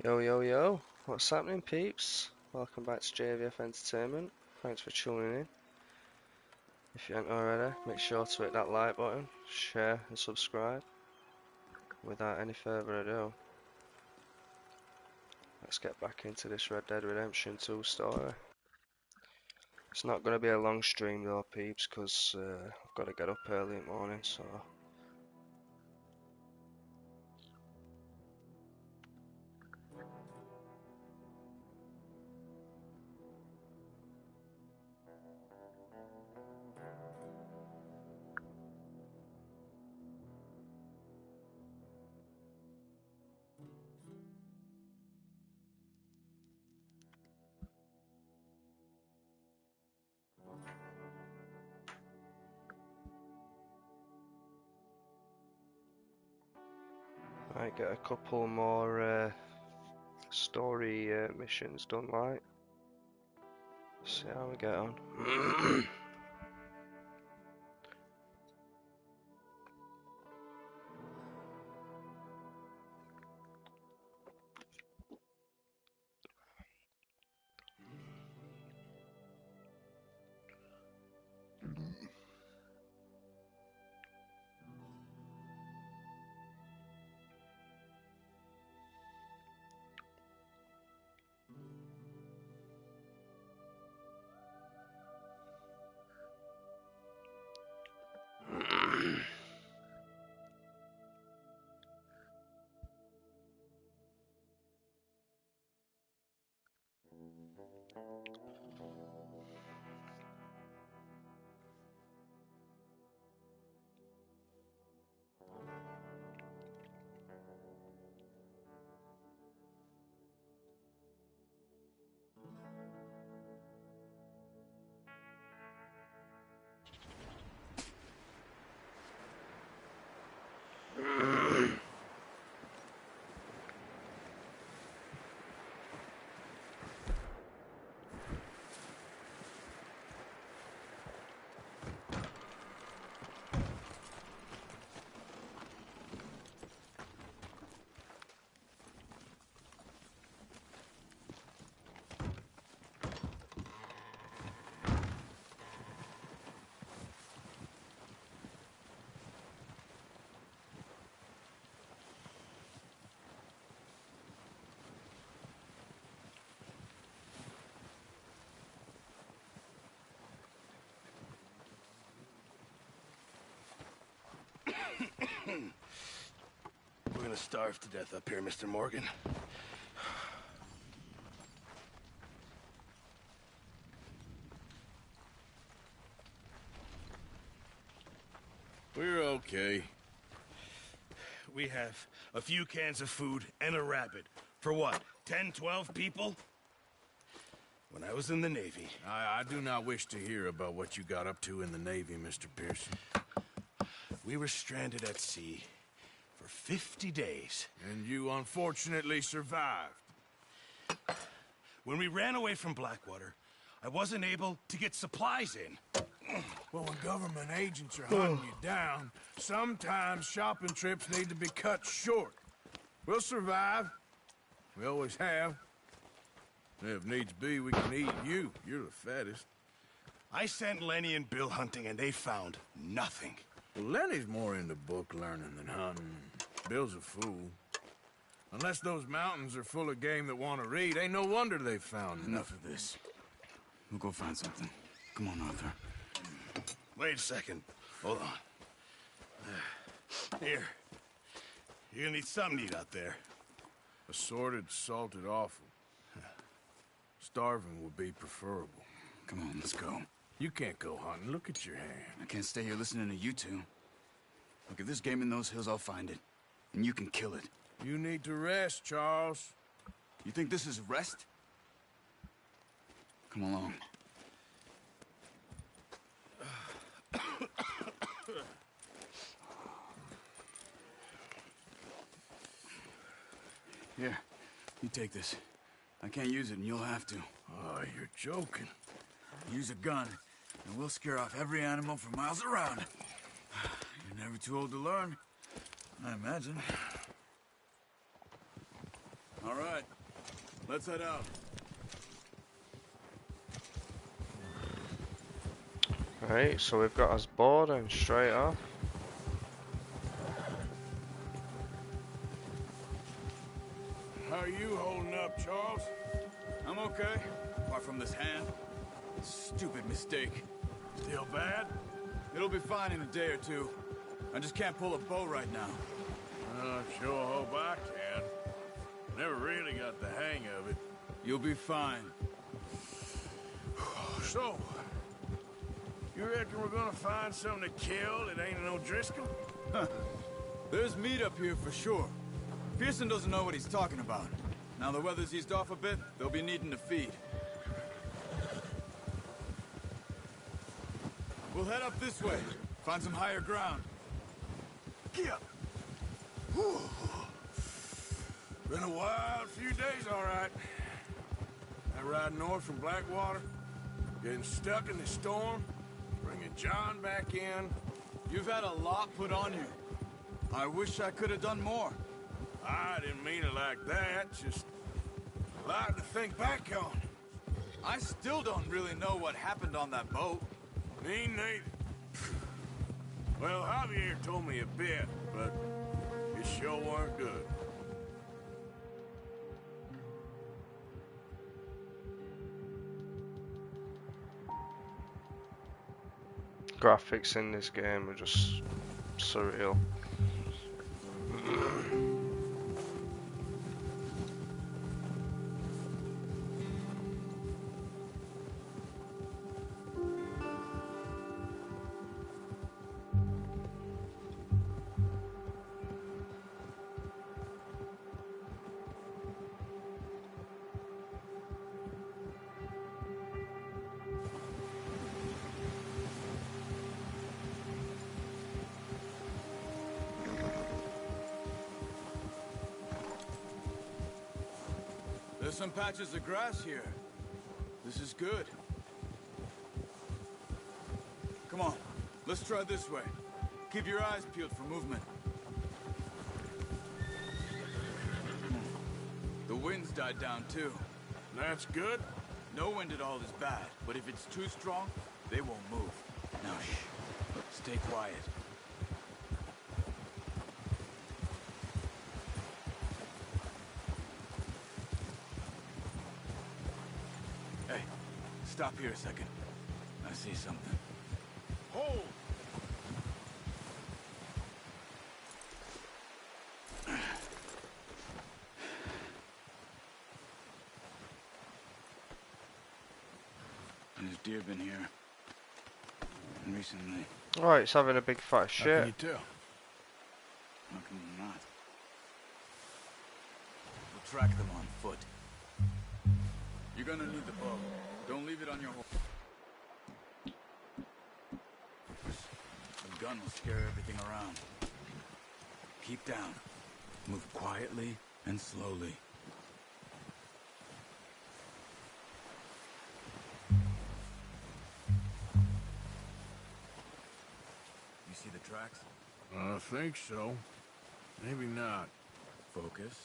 Yo, yo, yo, what's happening, peeps? Welcome back to JVF Entertainment. Thanks for tuning in. If you haven't already, make sure to hit that like button, share and subscribe. Without any further ado, let's get back into this Red Dead Redemption 2 story. It's not going to be a long stream though, peeps, because I've got to get up early in the morning, so... Might get a couple more story missions done, like. See how we get on. We're gonna starve to death up here, Mr. Morgan. We're okay. We have a few cans of food and a rabbit. For what, 10, 12 people? When I was in the Navy... I do not wish to hear about what you got up to in the Navy, Mr. Pearson. We were stranded at sea for 50 days. And you unfortunately survived. When we ran away from Blackwater, I wasn't able to get supplies in. Well, when government agents are hunting you down, sometimes shopping trips need to be cut short. We'll survive. We always have. If needs be, we can eat you. You're the fattest. I sent Lenny and Bill hunting, and they found nothing. Well, Lenny's more into book learning than hunting. Bill's a fool. Unless those mountains are full of game that want to read, ain't no wonder they found Enough of this. We'll go find something. Come on, Arthur. Wait a second. Hold on. Here. You're gonna need something to eat out there. Assorted, salted offal. Starving would be preferable. Come on, let's go. You can't go hunting. Look at your hand. I can't stay here listening to you two. Look, if there's game in those hills, I'll find it. And you can kill it. You need to rest, Charles. You think this is rest? Come along. Here, You take this. I can't use it, and you'll have to. Oh, you're joking. Use a gun, and we'll scare off every animal for miles around. You're never too old to learn, I imagine. All right, let's head out. Right, so we've got us boarding straight off. How are you holding up, Charles? I'm okay, apart from this hand. Stupid mistake. Still bad? It'll be fine in a day or two. I just can't pull a bow right now. I sure hope I can. Never really got the hang of it. You'll be fine. So, you reckon we're gonna find something to kill that ain't an O'Driscoll? There's meat up here for sure. Pearson doesn't know what he's talking about. Now the weather's eased off a bit, they'll be needing to feed. We'll head up this way, find some higher ground. Yeah. Whew. Been a wild few days, all right. I ride north from Blackwater, getting stuck in the storm, bringing John back in. You've had a lot put on you. I wish I could have done more. I didn't mean it like that, just a lot to think back on. I still don't really know what happened on that boat. Me neither. Well, Javier told me a bit, but it sure weren't good. Graphics in this game are just surreal. There's some patches of grass here. This is good. Come on, let's try this way. Keep your eyes peeled for movement. The wind's died down too. That's good. No wind at all is bad, but if it's too strong, they won't move. Now shh, stay quiet. Hey, stop here a second. I see something. Hold! There's deer been here. And recently. Right, it's having a big fat How shit. can you tell? How can you not? We'll track them on foot. You're gonna need the bow. Don't leave it on your horse. The gun will scare everything around. Keep down. Move quietly and slowly. You see the tracks? I think so. Maybe not. Focus.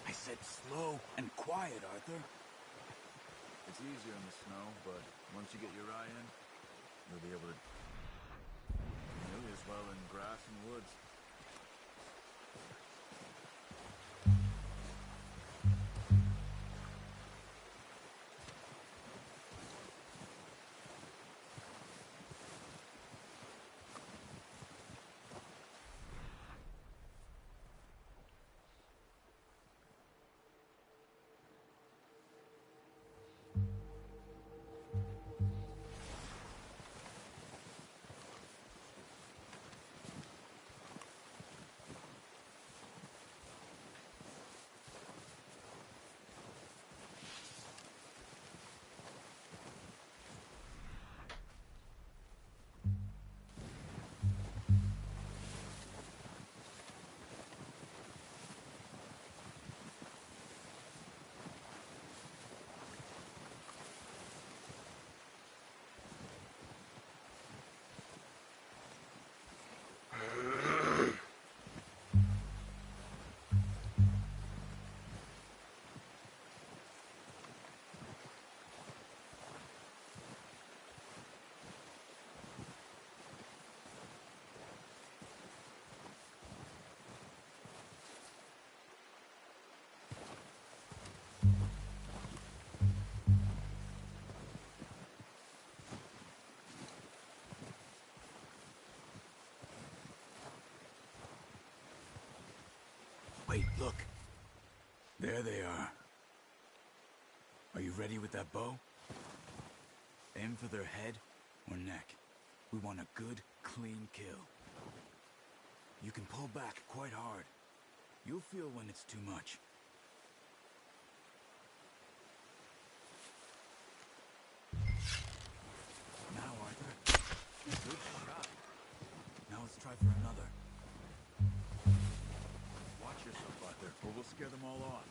I said slow and quiet, Arthur. It's easier in the snow, but once you get your eye in, you'll be able to nearly as well in grass and woods. Wait, look. There they are. Are you ready with that bow? Aim for their head or neck. We want a good, clean kill. You can pull back quite hard. You'll feel when it's too much. Now, Arthur. Good shot. Now let's try for another. Watch yourself, Arthur, or we'll scare them all off.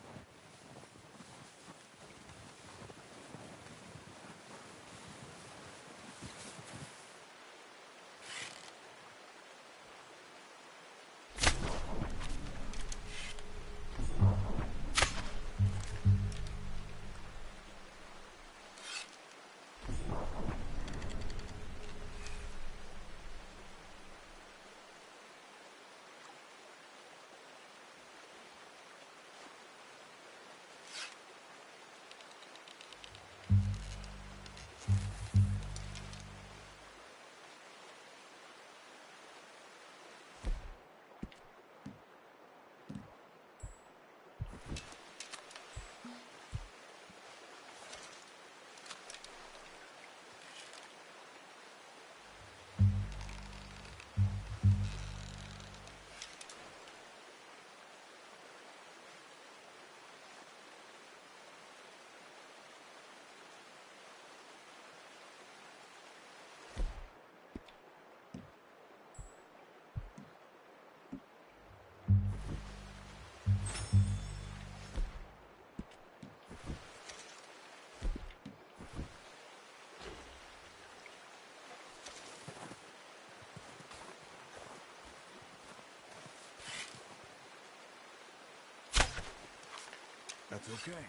That's okay.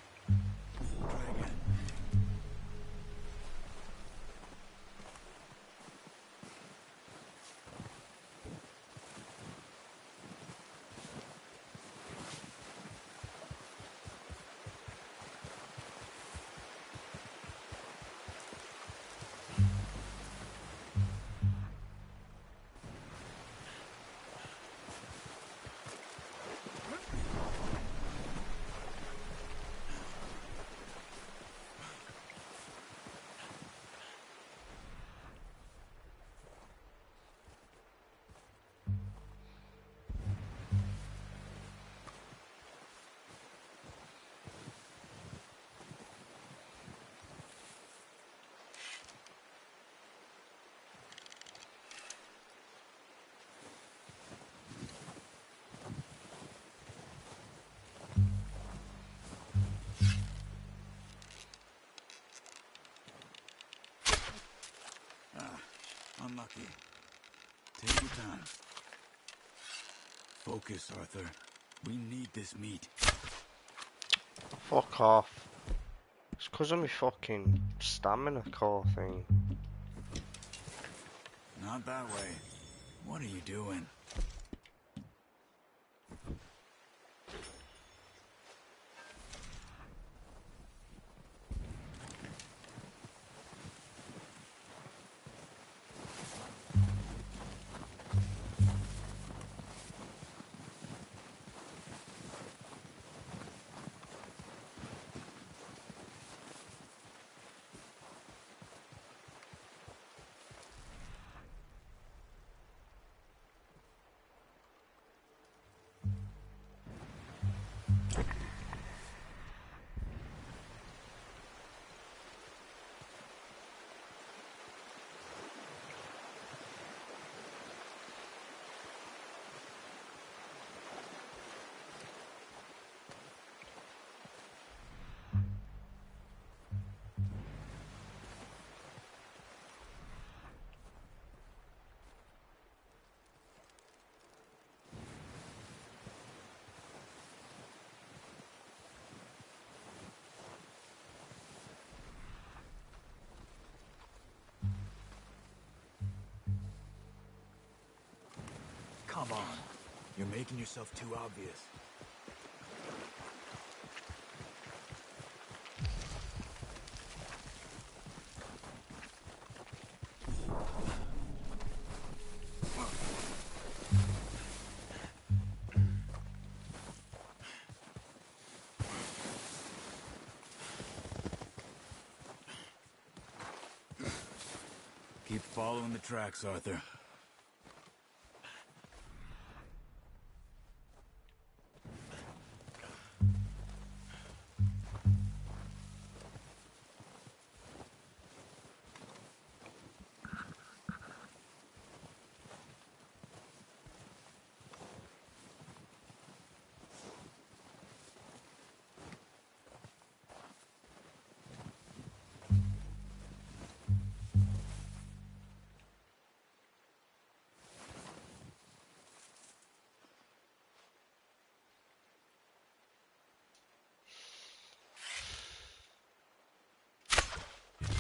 Try again. Unlucky. Take your time. Focus, Arthur. We need this meat. Fuck off. It's 'cause of my fucking stamina core thing. Not that way. What are you doing? Come on. You're making yourself too obvious. Keep following the tracks, Arthur.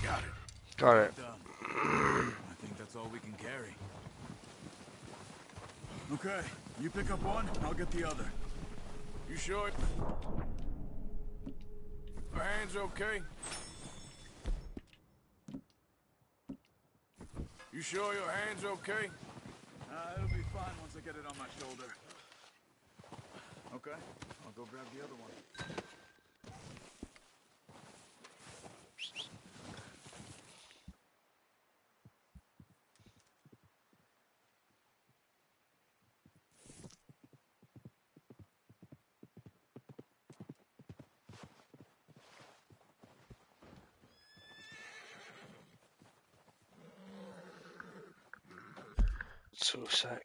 Got it. Got it. Done. I think that's all we can carry. Okay, you pick up one, I'll get the other. You sure your hands okay? You sure your hand's okay? It'll be fine once I get it on my shoulder. Okay, I'll go grab the other one. So sec.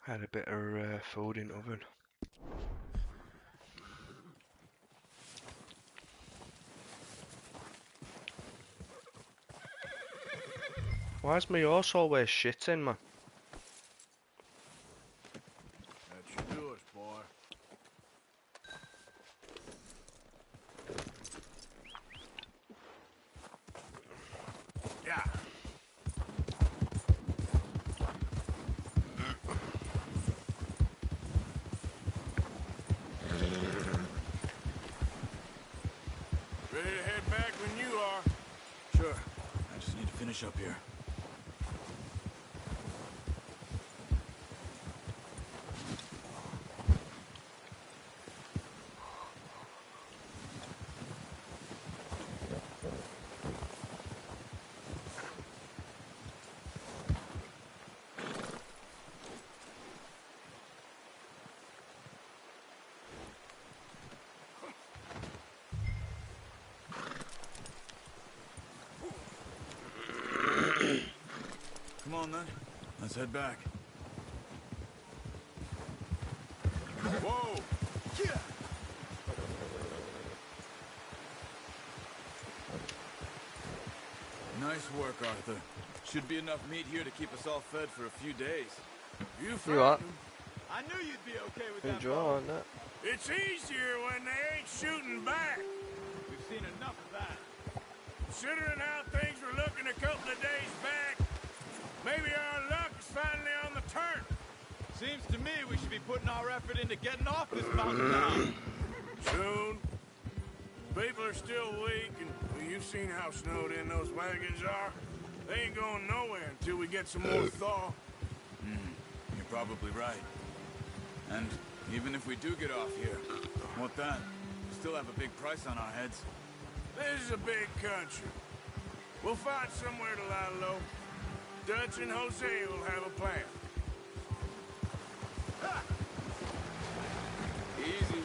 Had a bit of food in oven. Why is my horse always shitting, man? That should do us, boy. Yeah. Ready to head back when you are. Sure, I just need to finish up here. on then. Let's head back. Whoa! Yeah. Nice work, Arthur. Should be enough meat here to keep us all fed for a few days. You You what? found him. I knew you'd be okay with that. Enjoy bow. on that. It's easier when they ain't shooting back. We've seen enough of that. Considering how things were looking a couple of days back, maybe our luck is finally on the turn. Seems to me we should be putting our effort into getting off this mountain now. Soon. People are still weak, and well, you've seen how snowed in those wagons are. They ain't going nowhere until we get some more thaw. You're probably right. And even if we do get off here, what then? We still have a big price on our heads. This is a big country. We'll find somewhere to lie low. Dutch and Jose will have a plan. Easy.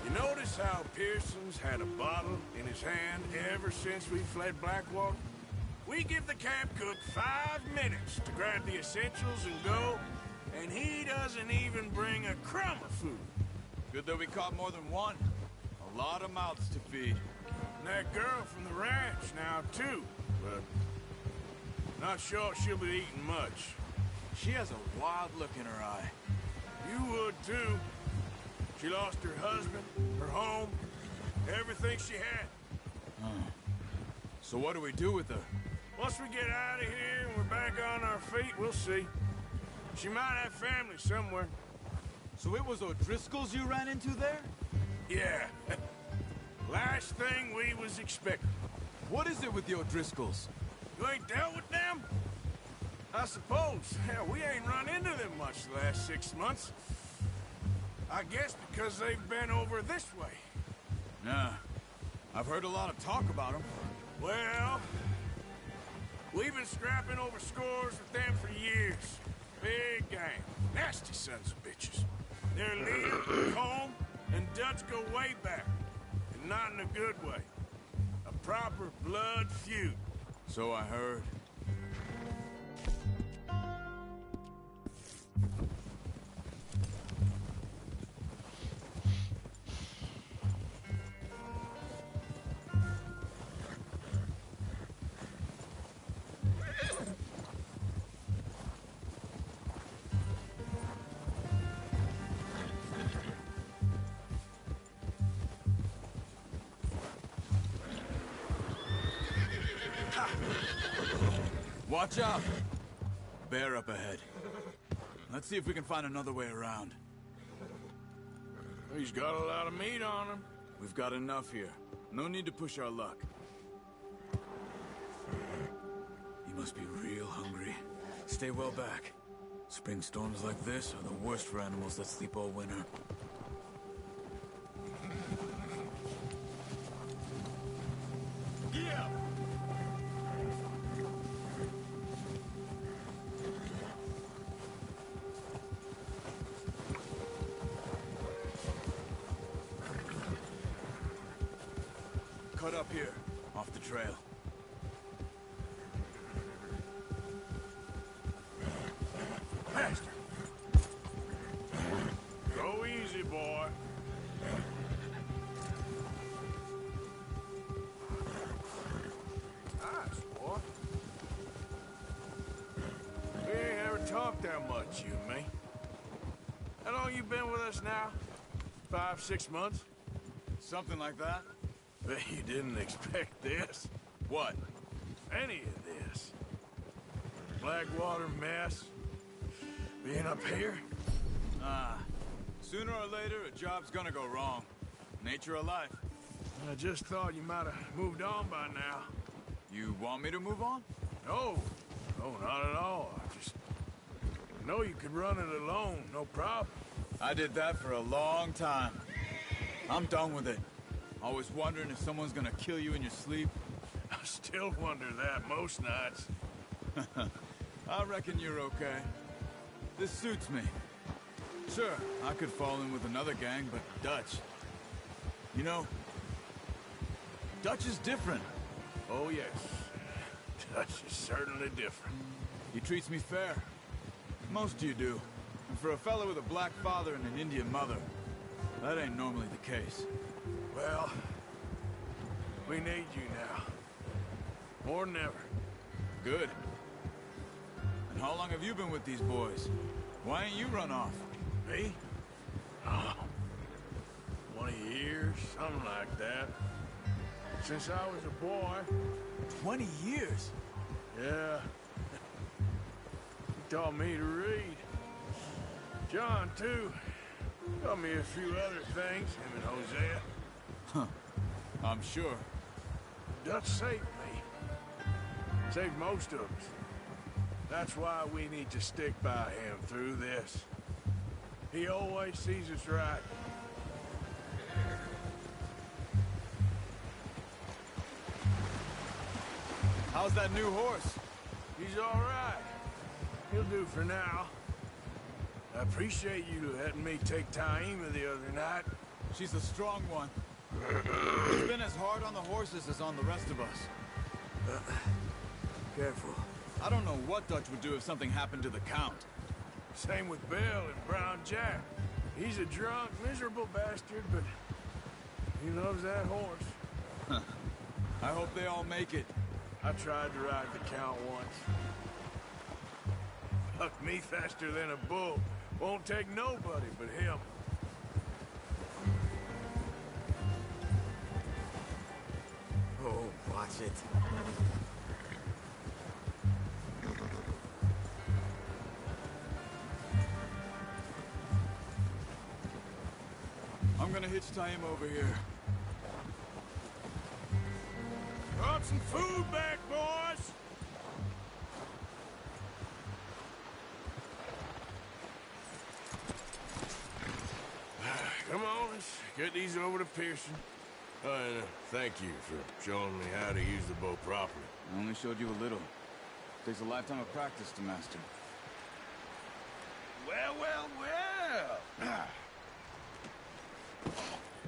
You notice how Pearson's had a bottle in his hand ever since we fled Blackwater? We give the camp cook 5 minutes to grab the essentials and go, and he doesn't even bring a crumb of food. Good that we caught more than one. A lot of mouths to feed. And that girl from the ranch now, too, but not sure she'll be eating much. She has a wild look in her eye. You would, too. She lost her husband, her home, everything she had. So what do we do with her? Once we get out of here and we're back on our feet, we'll see. She might have family somewhere. So it was O'Driscoll's you ran into there? Yeah. Last thing we was expecting. What is it with the O'Driscolls? You ain't dealt with them? I suppose. Hell, we ain't run into them much the last 6 months. I guess because they've been over this way. Nah. I've heard a lot of talk about them. Well, we've been scrapping over scores with them for years. Big gang. Nasty sons of bitches. Their leader, Colm, and Dutch go way back. And not in a good way. A proper blood feud. So I heard. Watch out! Bear up ahead. Let's see if we can find another way around. He's got a lot of meat on him. We've got enough here. No need to push our luck. You must be real hungry. Stay well back. Spring storms like this are the worst for animals that sleep all winter. Yeah. Cut up here, off the trail. Faster. Go easy, boy. Nice, boy. We ain't ever talked that much, you and me. How long you been with us now? 5, 6 months? Something like that? Bet you didn't expect this. What? Any of this. Blackwater mess. Being up here. Sooner or later, a job's gonna go wrong. Nature of life. I just thought you might have moved on by now. You want me to move on? No, no, not at all. I just know you could run it alone, no problem. I did that for a long time. I'm done with it. Always wondering if someone's gonna kill you in your sleep. I still wonder that most nights. I reckon you're okay. This suits me. Sure, I could fall in with another gang, but Dutch... You know, Dutch is different. Oh, yes. Dutch is certainly different. He treats me fair. Most of you do. And for a fella with a black father and an Indian mother, that ain't normally the case. Well, we need you now. More than ever. Good. And how long have you been with these boys? Why ain't you run off? Me? Oh, 20 years, something like that. Since I was a boy. 20 years? Yeah. He taught me to read. John, too. Taught me a few other things, him and Hosea. Huh. I'm sure. Dutch saved me. Saved most of us. That's why we need to stick by him through this. He always sees us right. How's that new horse? He's all right. He'll do for now. I appreciate you letting me take Taima the other night. She's a strong one. It's been as hard on the horses as on the rest of us. Careful. I don't know what Dutch would do if something happened to the Count. Same with Bill and Brown Jack. He's a drunk, miserable bastard, but he loves that horse. I hope they all make it. I tried to ride the Count once. Fuck me faster than a bull. Won't take nobody but him. Oh, watch it. I'm gonna hitch Taima over here. Brought some food back, boys! Come on, let's get these over to Pearson. And thank you for showing me how to use the bow properly. I only showed you a little. Takes a lifetime of practice to master. Well, well, well!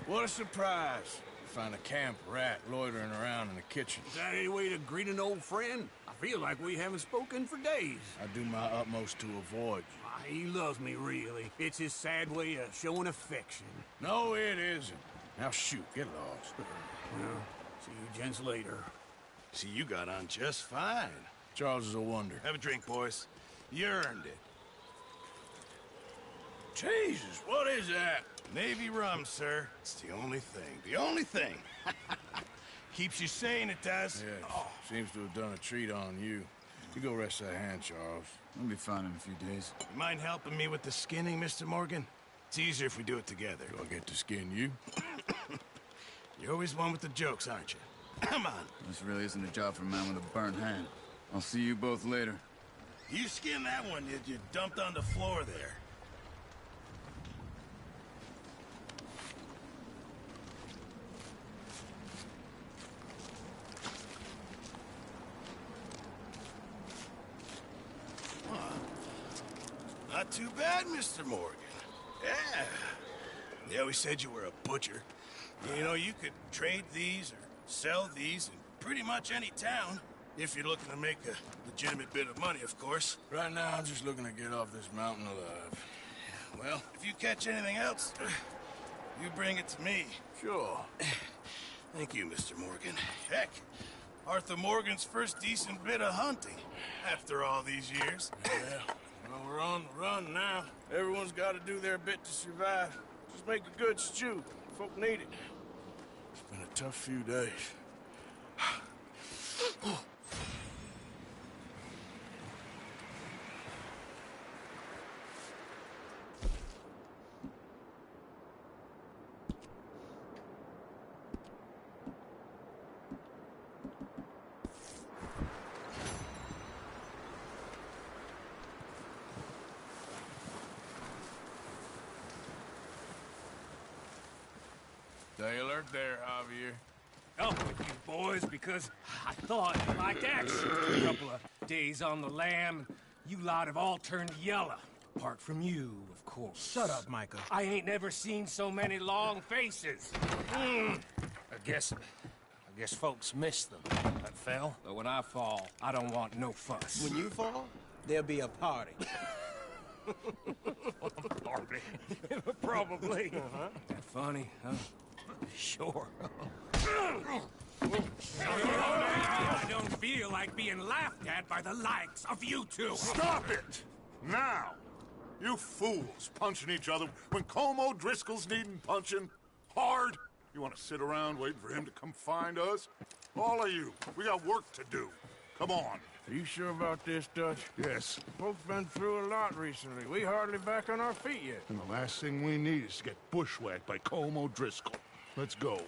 What a surprise. Find a camp rat loitering around in the kitchen. Is that any way to greet an old friend? I feel like we haven't spoken for days. I do my utmost to avoid you. He loves me, really. It's his sad way of showing affection. No, it isn't. Now shoot, get lost. Well, see you gents later. See, you got on just fine. Charles is a wonder. Have a drink, boys. You earned it. Jesus, what is that? Navy rum, sir. It's the only thing. The only thing. Keeps you sane, it does. Yeah, seems to have done a treat on you. You go rest that hand, Charles. I'll be fine in a few days. You mind helping me with the skinning, Mr. Morgan? It's easier if we do it together. Do I get to skin you? You're always one with the jokes, aren't you? Come on. This really isn't a job for a man with a burnt hand. I'll see you both later. You skinned that one you dumped on the floor there. Not too bad, Mr. Morgan. Yeah. They always said you were a butcher. You know, you could trade these or sell these in pretty much any town. If you're looking to make a legitimate bit of money, of course. Right now, I'm just looking to get off this mountain alive. Well, if you catch anything else, you bring it to me. Sure. Thank you, Mr. Morgan. Heck, Arthur Morgan's first decent bit of hunting after all these years. Yeah. Well, we're on the run now. Everyone's got to do their bit to survive. Just make a good stew. Folk need it. It's been a tough few days. Stay alert there, Javier. Up with you boys because I thought you liked action. A couple of days on the lam, you lot have all turned yellow. Apart from you, of course. Shut up, Micah. I ain't never seen so many long faces. I guess folks miss them. That fell. But when I fall, I don't want no fuss. When you fall, there'll be a party. Party. Probably. That funny, huh? Sure. I don't feel like being laughed at by the likes of you two. Stop it! Now! You fools punching each other when Colm O'Driscoll's needing punching. Hard! You want to sit around waiting for him to come find us? All of you, we got work to do. Come on. Are you sure about this, Dutch? Yes. Folks been through a lot recently. We hardly back on our feet yet. And the last thing we need is to get bushwhacked by Colm O'Driscoll. Let's go.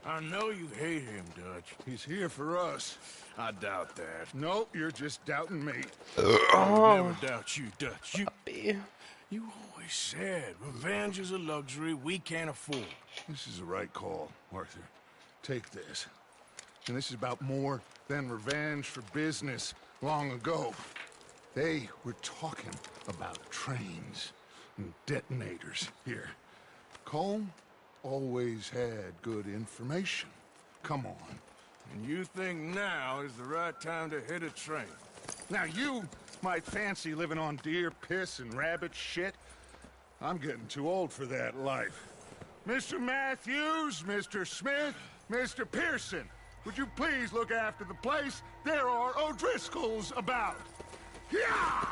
I know you hate him, Dutch. He's here for us. I doubt that. No, you're just doubting me. I never doubt you, Dutch. You always said revenge is a luxury we can't afford. This is the right call, Arthur. Take this. And this is about more than revenge for business long ago. They were talking about trains and detonators here. Colm always had good information. Come on. And you think now is the right time to hit a train? Now you might fancy living on deer piss and rabbit shit. I'm getting too old for that life. Mr. Matthews, Mr. Smith, Mr. Pearson, would you please look after the place? There are O'Driscolls about. Yeah!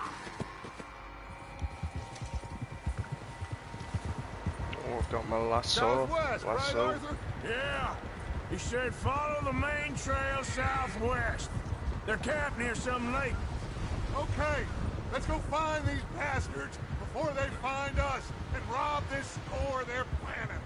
Oh, I've got my lasso. Southwest, right, Arthur? Yeah. He said follow the main trail southwest. They're camped near some lake. Okay, let's go find these bastards before they find us and rob this store they're planning.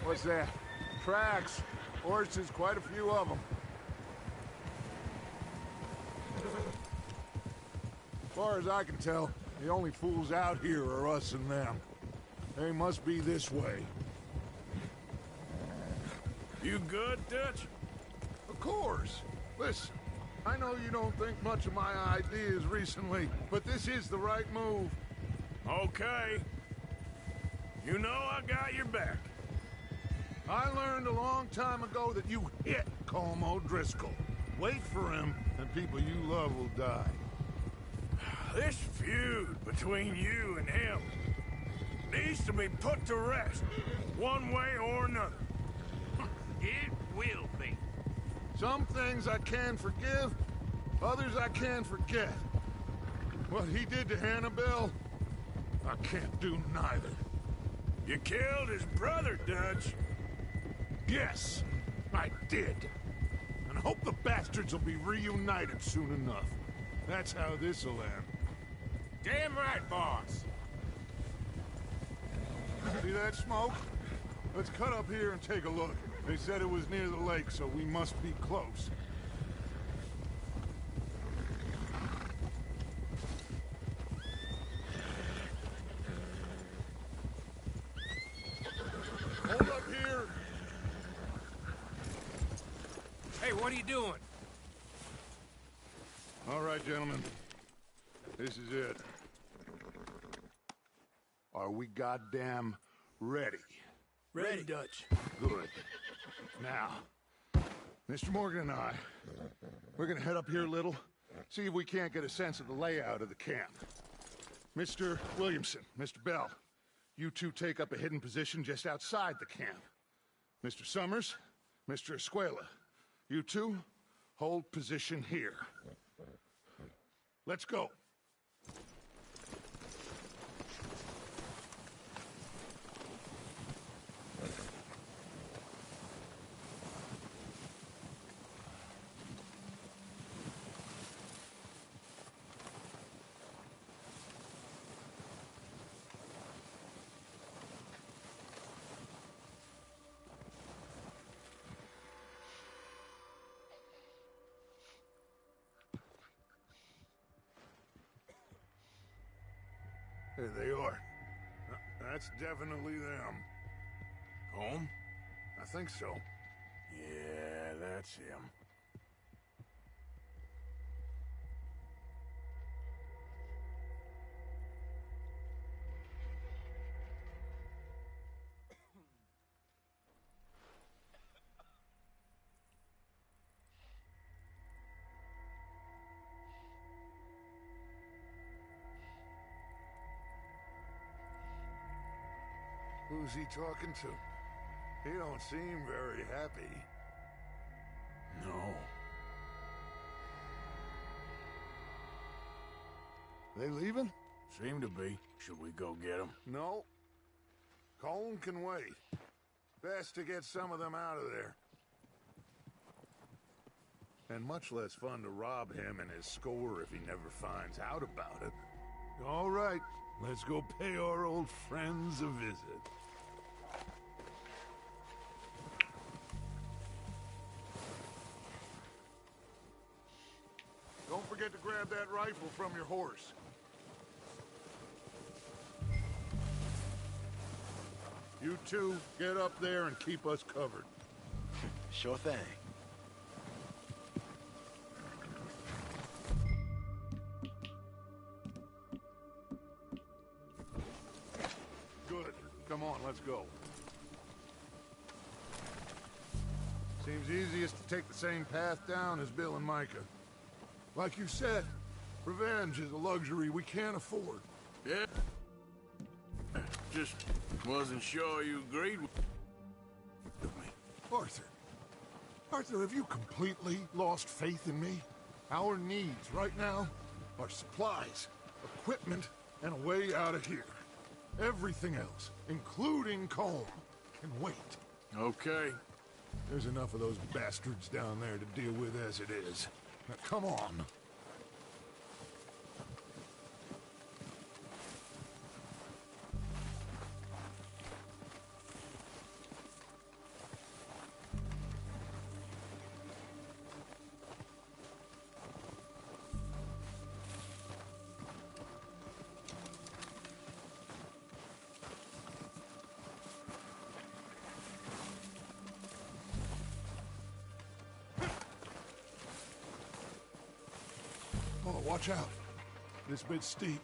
What's that? Tracks. Horses, quite a few of them. As far as I can tell, the only fools out here are us and them. They must be this way. You good, Dutch? Of course. Listen, I know you don't think much of my ideas recently, but this is the right move. Okay. You know I got your back. I learned a long time ago that you hit Colm O'Driscoll. Wait for him, and people you love will die. This feud between you and him needs to be put to rest, one way or another. It will be. Some things I can forgive, others I can forget. What he did to Hannibal, I can't do neither. You killed his brother, Dutch. Yes, I did. And I hope the bastards will be reunited soon enough. That's how this'll end. Damn right, boss. See that smoke? Let's cut up here and take a look. They said it was near the lake, so we must be close. Hold up here! Hey, what are you doing? All right, gentlemen. This is it. Are we goddamn ready? Ready, Dutch. Good. Now, Mr. Morgan and I, we're gonna head up here a little, see if we can't get a sense of the layout of the camp. Mr. Williamson, Mr. Bell, you two take up a hidden position just outside the camp. Mr. Summers, Mr. Escuela, you two hold position here. Let's go. There they are. That's definitely them. Home? I think so. Yeah, that's him. Who's he talking to? He don't seem very happy. No. They leaving? Seem to be. Should we go get them? No. Colin can wait. Best to get some of them out of there. And much less fun to rob him and his score if he never finds out about it. All right, let's go pay our old friends a visit. Don't forget to grab that rifle from your horse. You two, get up there and keep us covered. Sure thing. Good. Come on, let's go. Seems easiest to take the same path down as Bill and Micah. Like you said, revenge is a luxury we can't afford. Yeah. Just wasn't sure you agreed with me. Arthur. Arthur, have you completely lost faith in me? Our needs right now are supplies, equipment, and a way out of here. Everything else, including Colm, can wait. Okay. There's enough of those bastards down there to deal with as it is. Now, come on. Oh, watch out. This bit's steep.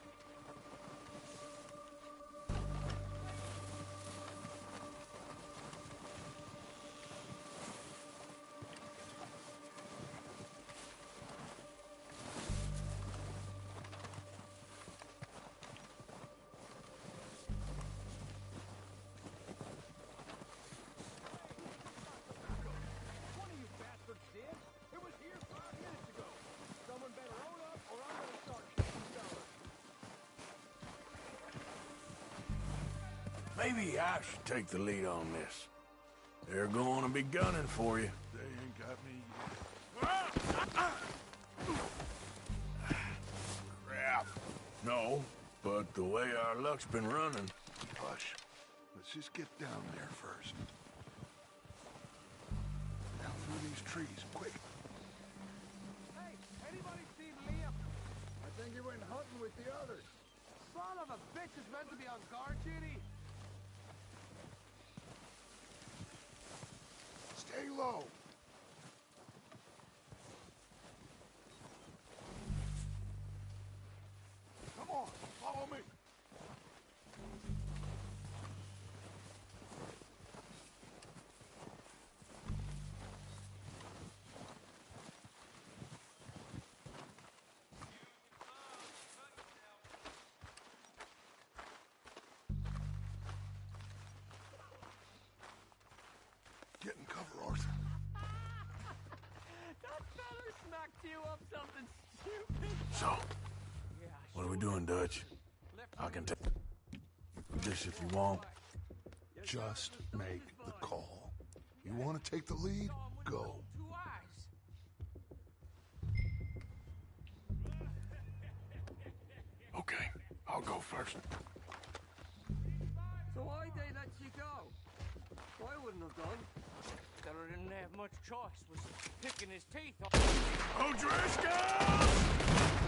Maybe I should take the lead on this. They're going to be gunning for you. They ain't got me yet. Crap. No, but the way our luck's been running. Hush. Let's just get down there first. Now through these trees, quick. Hey, anybody seen Liam? I think he went hunting with the others. Son of a bitch is meant to be on guard duty. Stay low. Come on, follow me. Get in cover, Arthur. That fella smacked you up something stupid. So, what are we doing, Dutch? I can take this if you want. Just make the call. You want to take the lead? Go. Okay, I'll go first. So why'd they let you go? I wouldn't have done. Fella didn't have much choice, was picking his teeth off. O'Driscoll!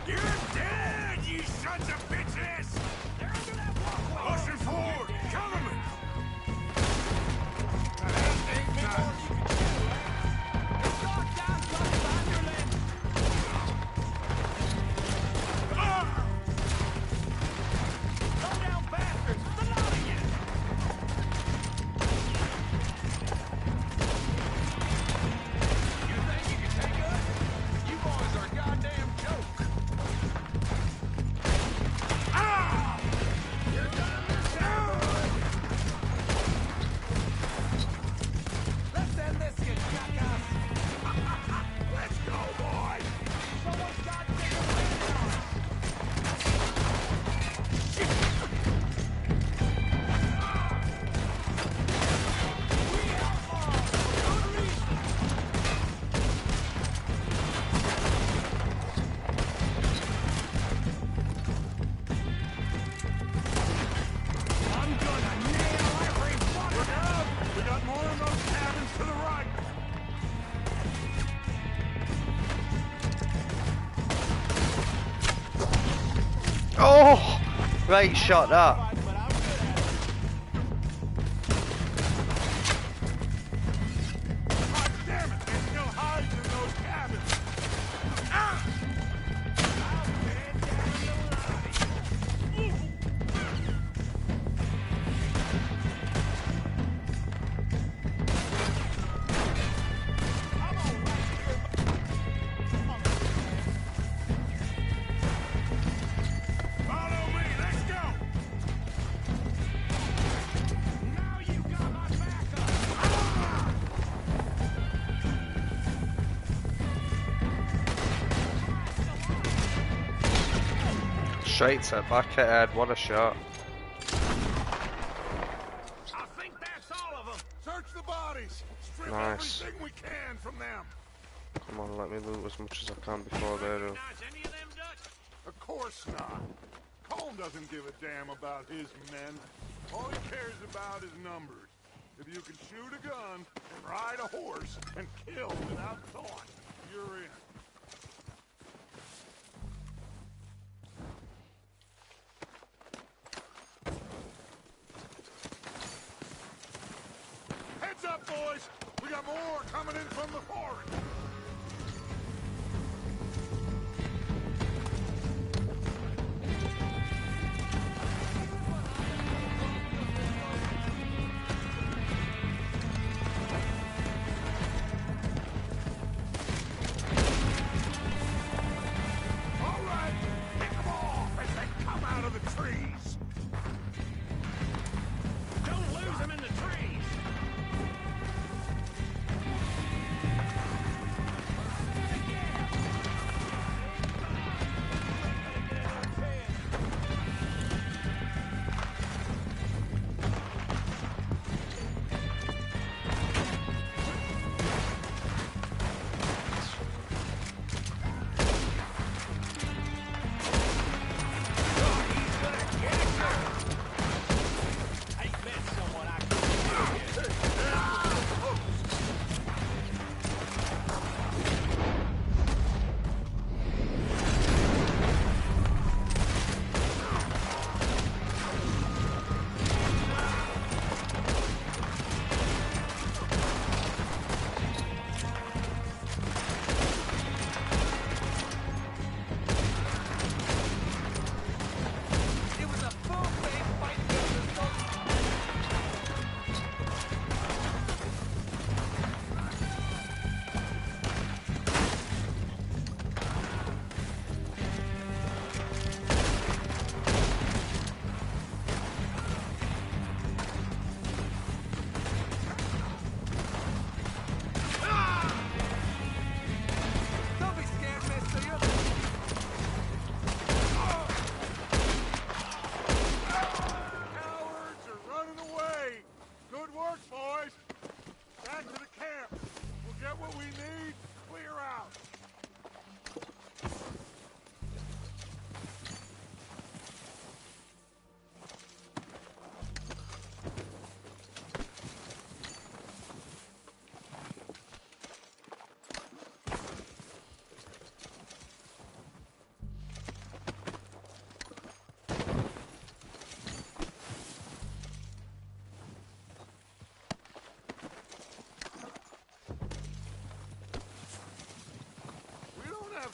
You're dead, you sons of bitches! They're under Oh! Great shot that. Damn it! They're still hiding in those cabins. Follow me. Let's go. Now you got my backup. Straight to back head, what a shot. I think that's all of them. Search the bodies. Strip Nice. everything we can from them. Come on, let me loot as much as I can before they do. Of course not. Colm doesn't give a damn about his men. All he cares about is numbers. If you can shoot a gun and ride a horse and kill without thought, you're in. Heads up, boys! We got more coming in from the forest! All right, pick them off as they come out of the trees! Don't lose them in the trees!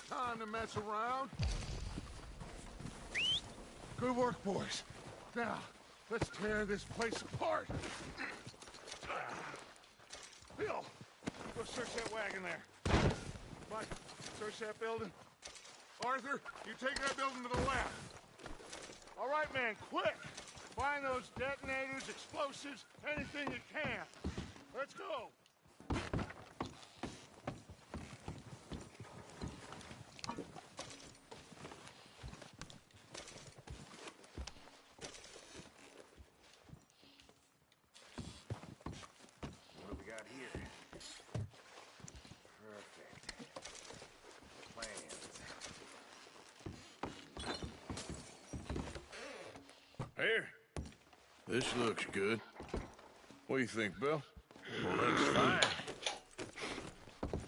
Time to mess around. Good work, boys. Now, let's tear this place apart. Bill, go search that wagon there. Mike, search that building. Arthur, you take that building to the left. All right, man, quick. Find those detonators, explosives, anything you can. Let's go. Here. This looks good. What do you think, Bill? Looks fine.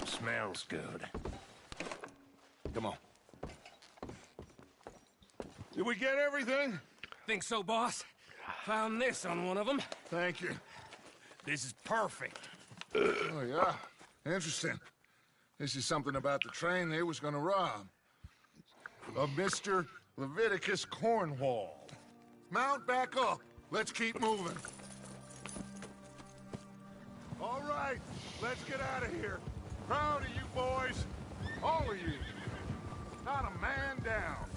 Smells good. Come on. Did we get everything? Think so, boss? Found this on one of them. Thank you. This is perfect. Oh, yeah? Interesting. This is something about the train they was gonna rob. Of Mr. Leviticus Cornwall. Mount back up. Let's keep moving. All right, let's get out of here. Proud of you boys. All of you. Not a man down.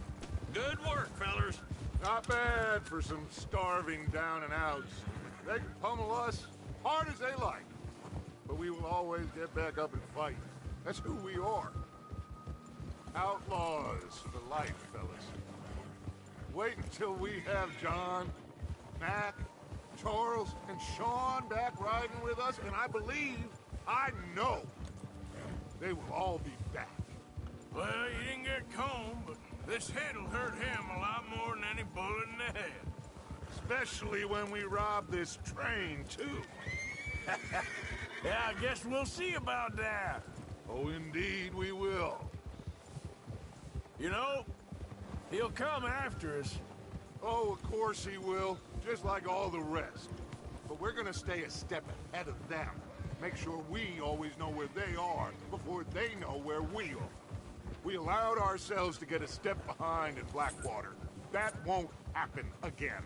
Good work, fellers. Not bad for some starving down and outs. They can pummel us hard as they like. But we will always get back up and fight. That's who we are. Outlaws for life, fellas. Wait until we have John, Mac, Charles, and Sean back riding with us, and I know, they will all be back. Well, you didn't get Combe, but this hit'll hurt him a lot more than any bullet in the head. Especially when we rob this train, too. Yeah, I guess we'll see about that. Oh, indeed we will. You know, he'll come after us. Oh, of course he will, just like all the rest. But we're gonna stay a step ahead of them. Make sure we always know where they are before they know where we are. We allowed ourselves to get a step behind at Blackwater. That won't happen again.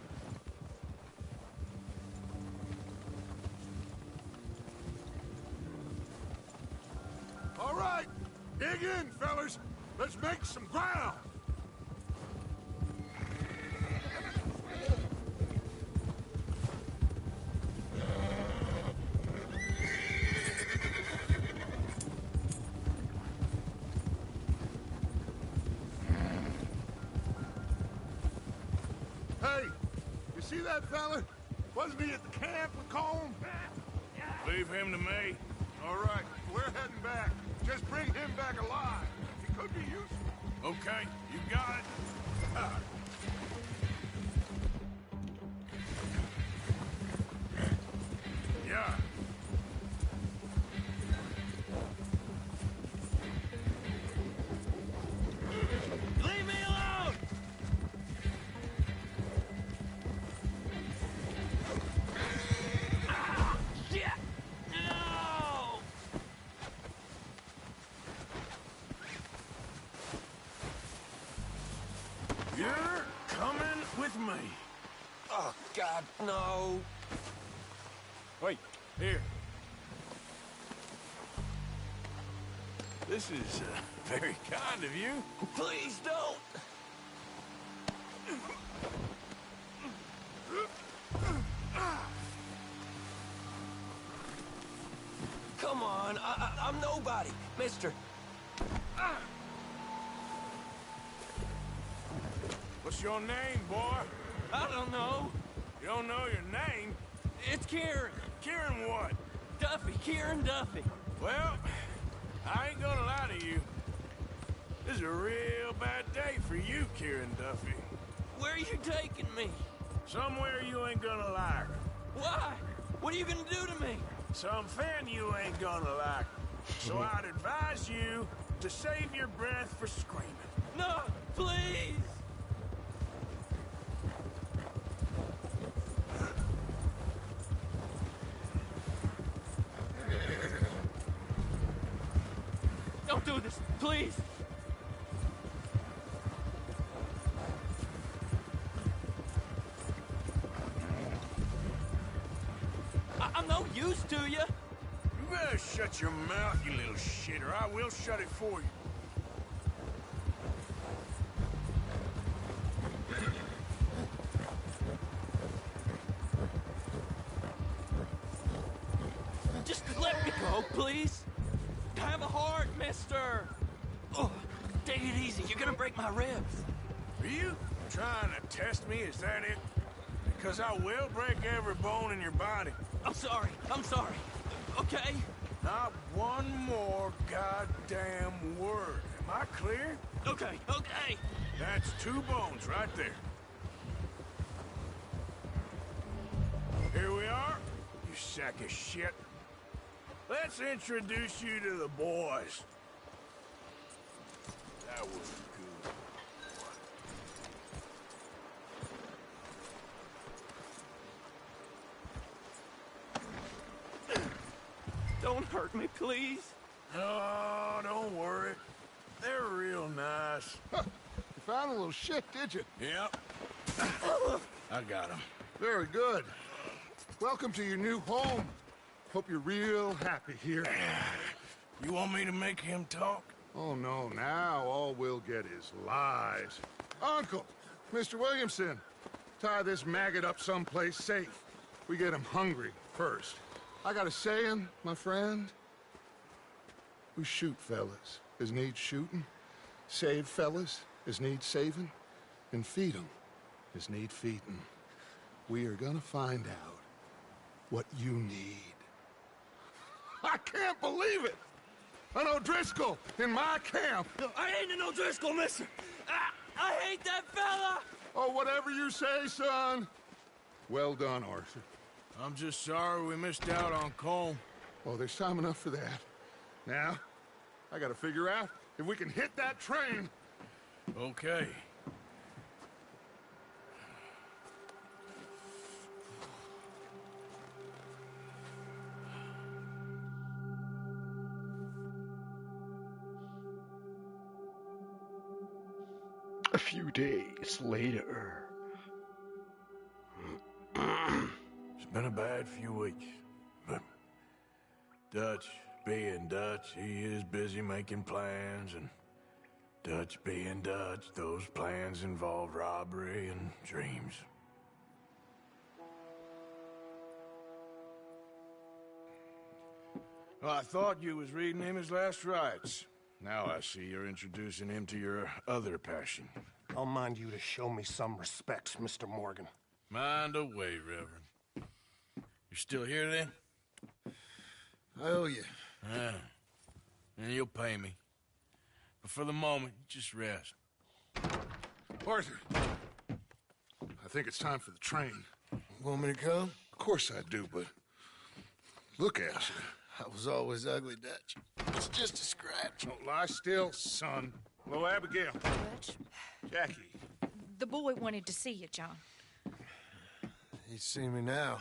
All right, dig in, fellas. Let's make some ground. Hey, you see that fella? Wasn't he at the camp with Colm? Leave him to me. All right, we're heading back. Just bring him back alive. He could be useful. Okay, you got it. Yeah. Leave me alone! Ah, shit! No! You're coming with me. Oh, God, no. Wait, here. This is very kind of you. Please don't. Come on, I'm nobody, mister. What's your name, boy? I don't know. You don't know your name? It's Kieran. Kieran what? Duffy, Kieran Duffy. Well, I ain't gonna lie to you. This is a real bad day for you, Kieran Duffy. Where are you taking me? Somewhere you ain't gonna like. Why? What are you gonna do to me? Something you ain't gonna like. So I'd advise you to save your breath for screaming. No, please. Don't do this, please. I'm no use to you. You better shut your mouth, you little shit, or I will shut it for you. Just let me go, please. Have a heart, mister. Oh, take it easy. You're gonna break my ribs. Are you trying to test me? Is that it? Because I will break every bone in your body. I'm sorry. I'm sorry. Okay? Not one more goddamn word. Am I clear? Okay, okay. That's 2 bones right there. Here we are, you sack of shit. Let's introduce you to the boys. That was good. hurt me, please? Oh, don't worry. They're real nice. Huh. You found a little shit, did you? Yep. I got him. Very good. Welcome to your new home. Hope you're real happy here. You want me to make him talk? Oh, no. Now all we'll get is lies. Uncle, Mr. Williamson, tie this maggot up someplace safe. We get him hungry first. I got a saying, my friend. We shoot fellas as need shooting, save fellas as need saving, and feed 'em as need feeding. We are gonna find out what you need. I can't believe it! An O'Driscoll in my camp! I ain't an O'Driscoll, mister! I hate that fella! Oh, whatever you say, son. Well done, Arthur. I'm just sorry we missed out on Colm. Oh, there's time enough for that. Now, I gotta figure out if we can hit that train. Okay. A few days later. It's been a bad few weeks, but Dutch being Dutch, he is busy making plans, and Dutch being Dutch, those plans involve robbery and dreams. Well, I thought you was reading him his last rites. Now I see you're introducing him to your other passion. I'll mind you to show me some respect, Mr. Morgan. Mind away, Reverend. You still here, then? I owe you. Yeah. And you'll pay me. But for the moment, just rest. Arthur, I think it's time for the train. Want me to come? Of course I do, but look at you. I was always ugly, Dutch. It's just a scratch. Don't lie still, son. Hello, Abigail. Dutch, Jackie. the boy wanted to see you, John. He's seen me now.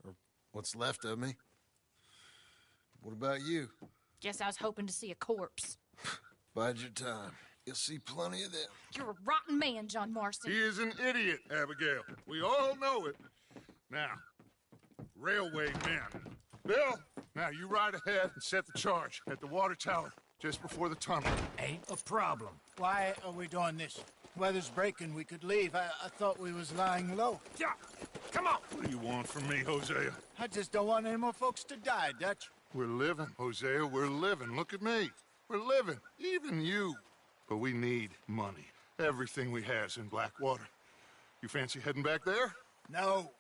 Or what's left of me. What about you? Guess I was hoping to see a corpse. Bide your time. You'll see plenty of them. You're a rotten man, John Marston. He is an idiot, Abigail. We all know it. Now, railway men. Bill, now you ride ahead and set the charge at the water tower just before the tunnel. Ain't a problem. Why are we doing this? Weather's breaking. We could leave. I thought we was lying low. Yeah, come on. What do you want from me, Hosea? I just don't want any more folks to die, Dutch. We're living, Hosea. We're living. Look at me. We're living. Even you. But we need money. Everything we has in Blackwater. You fancy heading back there? No.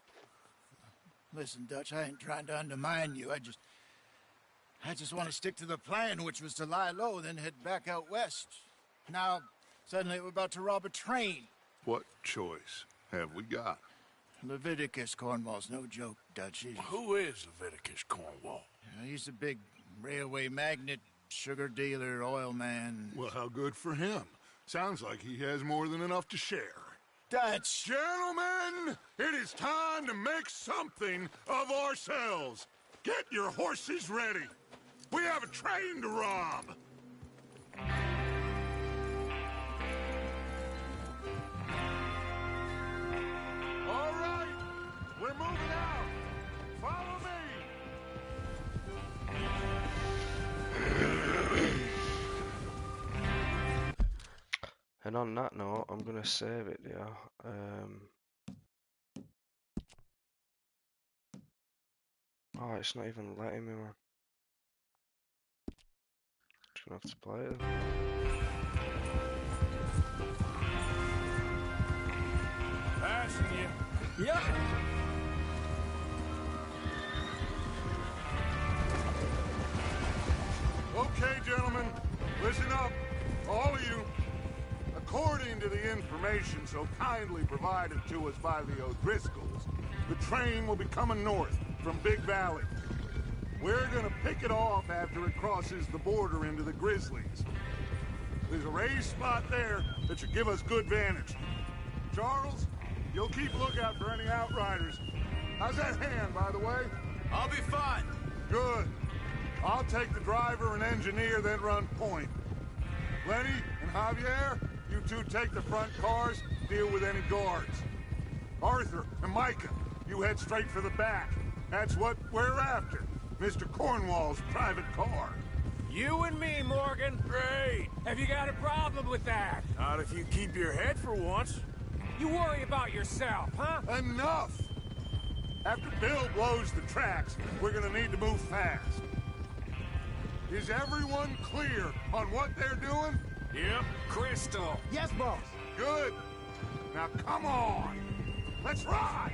Listen, Dutch, I ain't trying to undermine you. I just want to stick to the plan, which was to lie low, then head back out west. Now, suddenly we're about to rob a train. What choice have we got? Leviticus Cornwall's no joke, Dutch. Who is Leviticus Cornwall? He's a big railway magnate, sugar dealer, oil man. Well, how good for him. Sounds like he has more than enough to share. Dutch! Gentlemen, it is time to make something of ourselves. Get your horses ready. We have a train to rob. All right, we're moving out. Follow me. And on that note, I'm gonna save it, yeah. Oh, it's not even letting me, man. Just gonna have to play it. Passing you. Yep. Okay, gentlemen, listen up, all of you. According to the information so kindly provided to us by the O'Driscolls, the train will be coming north from Big Valley. We're gonna pick it off after it crosses the border into the Grizzlies. There's a raised spot there that should give us good vantage. Charles, you'll keep lookout for any outriders. How's that hand, by the way? I'll be fine. Good. I'll take the driver and engineer, then run point. Lenny and Javier, you two take the front cars, deal with any guards. Arthur and Micah, you head straight for the back. That's what we're after. Mr. Cornwall's private car. You and me, Morgan. Great. Have you got a problem with that? Not if you keep your head for once. You worry about yourself, huh? Enough! After Bill blows the tracks, we're gonna need to move fast. Is everyone clear on what they're doing? Yep. Crystal. Yes, boss. Good. Now come on. Let's ride!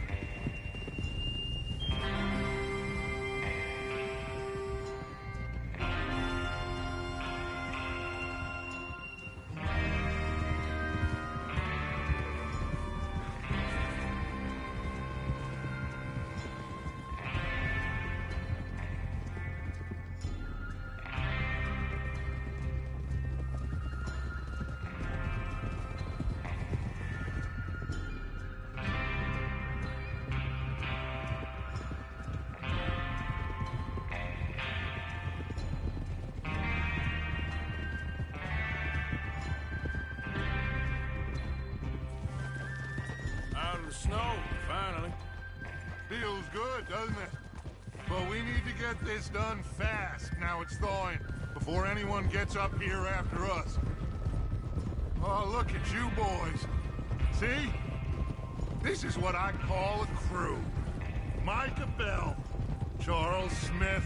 Out of the snow, finally. Feels good, doesn't it? But we need to get this done fast, now it's thawing, before anyone gets up here after us. Oh, look at you boys. See? This is what I call a crew. Micah Bell, Charles Smith,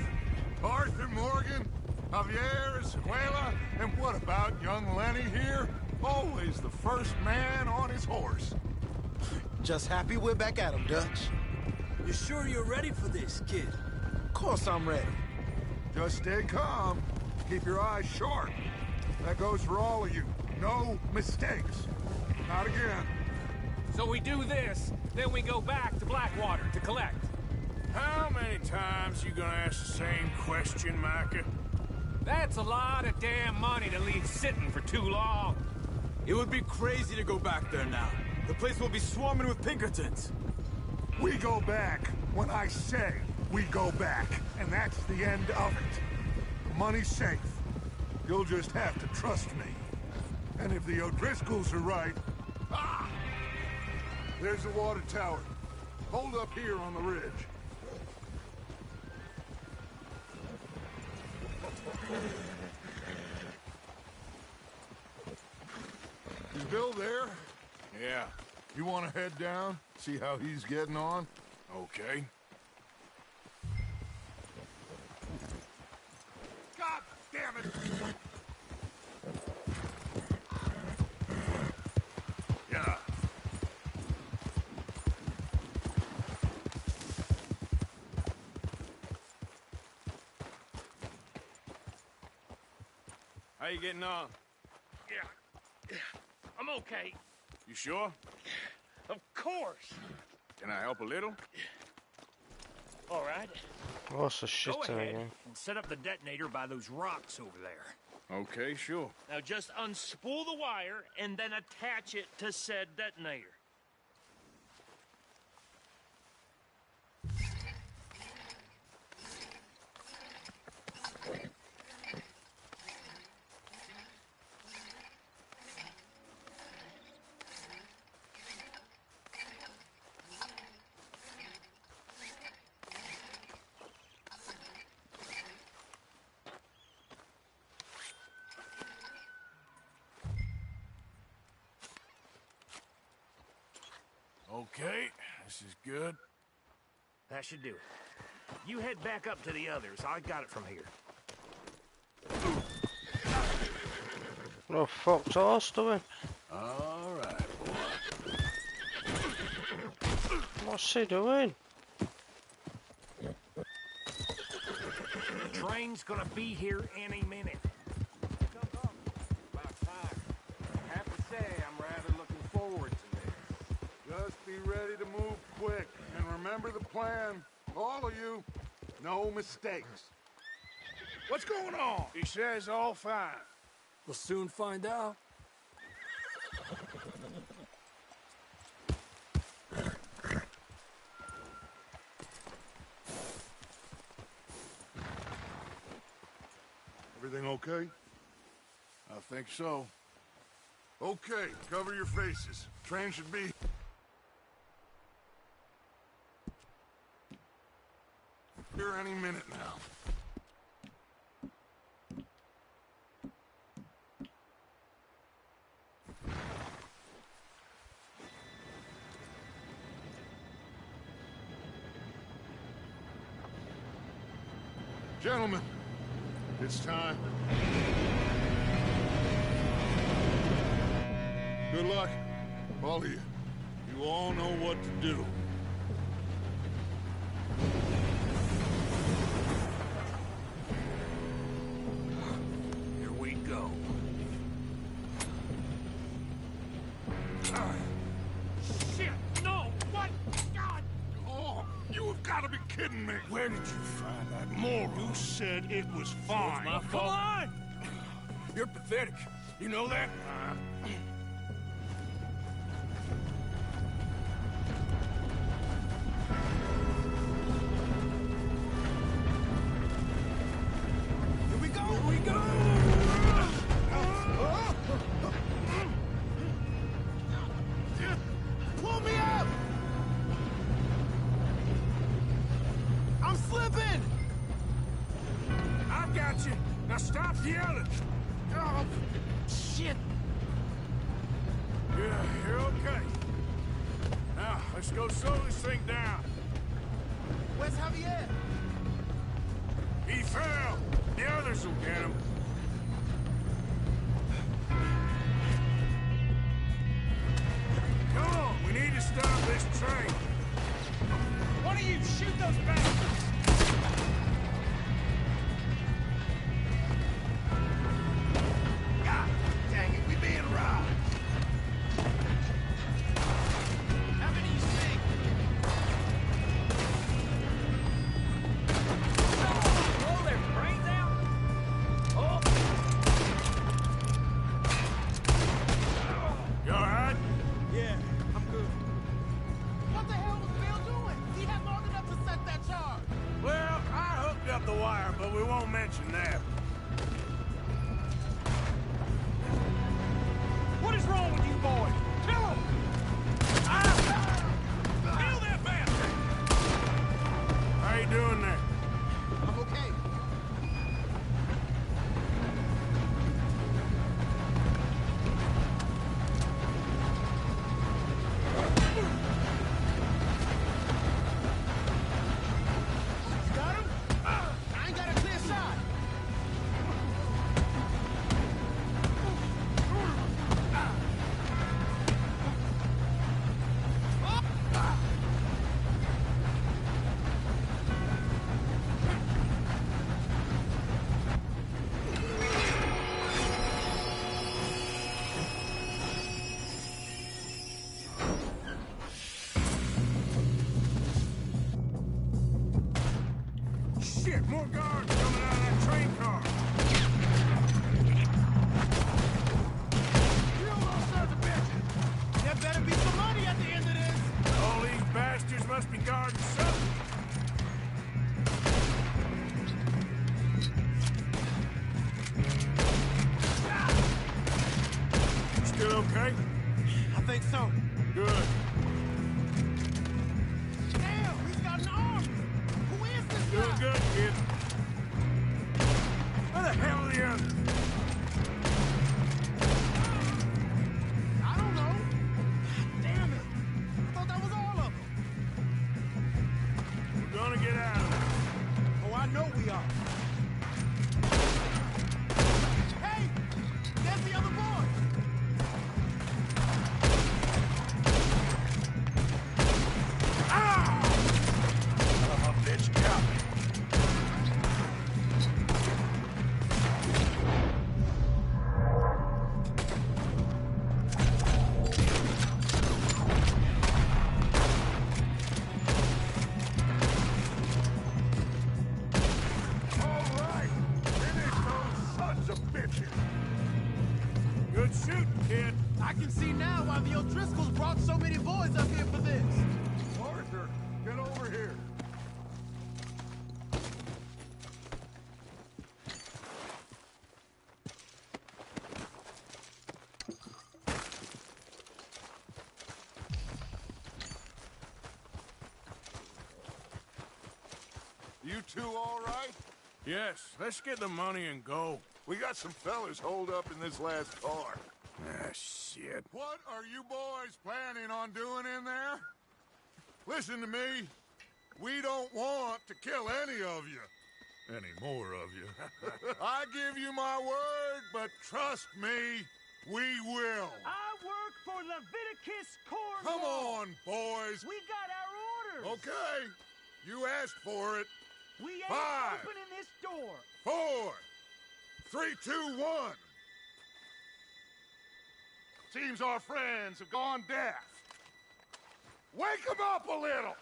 Arthur Morgan, Javier Escuela, and what about young Lenny here? Always the first man on his horse. Just happy we're back at 'em, Dutch. You sure you're ready for this, kid? Of course I'm ready. Just stay calm. Keep your eyes sharp. That goes for all of you. No mistakes. Not again. So we do this, then we go back to Blackwater to collect. How many times you gonna ask the same question, Micah? That's a lot of damn money to leave sitting for too long. It would be crazy to go back there now. The place will be swarming with Pinkertons. We go back when I say we go back, and that's the end of it. Money's safe. You'll just have to trust me. And if the O'Driscolls are right... Ah! There's the water tower. Hold up here on the ridge. Is Bill there? Yeah. You want to head down? See how he's getting on? Okay. God damn it! Yeah. How you getting on? Yeah. I'm okay. You sure? Of course. Can I help a little? All right. What's the shit Go ahead again? and set up the detonator by those rocks over there. Okay, sure. Now just unspool the wire and then attach it to said detonator. Okay, this is good. That should do it. You head back up to the others. I got it from here. What the fuck's horse doing? All right, boy. What's he doing? The train's gonna be here any minute. About time. I have to say, I'm rather looking forward to this. Just be ready to move quick. And remember the plan. All of you, no mistakes. What's going on? He says all fine. We'll soon find out. okay? I think so. Okay, cover your faces. Train should be... here any minute now. Gentlemen, it's time. Good luck, all of you. You all know what to do. Here we go. Shit! No! What? God! Oh, you have got to be kidding me. Where did you find that moron? You said it was fine. my Come fault. on! You're pathetic. You know that? Here we go! Here we go! Pull me up! I'm slipping! I've got you. Now stop yelling. Oh, shit! Yeah, you're okay. Now, let's go slow this thing down. Where's Javier? He fell. The others will get him. Come on, we need to stop this train. One of you shoot those bastards! God dang it, we being robbed! How many you think? Blow their brains out! Oh! You all right? Yeah, I'm good. What the hell was Bill doing? He had long enough to set that charge. Well, I hooked up the wire, but we won't mention that. What is wrong with you boys? Kill him! Kill that bastard! How you doing there? I'm okay. You got him? I ain't got a clear shot. Shit, more guards coming out of that train car. You little sons of bitches. There better be some money at the end of this. All these bastards must be guarding something. You still okay? I think so. Good. Damn, he's got an arm. Who is this Doing guy? good, kid. Where the hell are the others? I don't know. Damn it. I thought that was all of them. We're gonna get out of this. Oh, I know we are. Hey! There's the other boy! Ah! Son of a bitch got me. All right, finish those sons of bitches. Good shooting, kid. I can see now why the O'Driscolls brought so many boys up here for this. Arthur, get over here. You two all right? Yes, let's get the money and go. We got some fellas holed up in this last car. Ah, shit. What are you boys planning on doing in there? Listen to me. We don't want to kill any of you. Any more of you. I give you my word, but trust me, we will. I work for Leviticus Cornwall. Come on, boys. We got our orders. Okay. You asked for it. We ain't 5, opening this door. 4, 3, 2, 1. Seems our friends have gone deaf. Wake them up a little.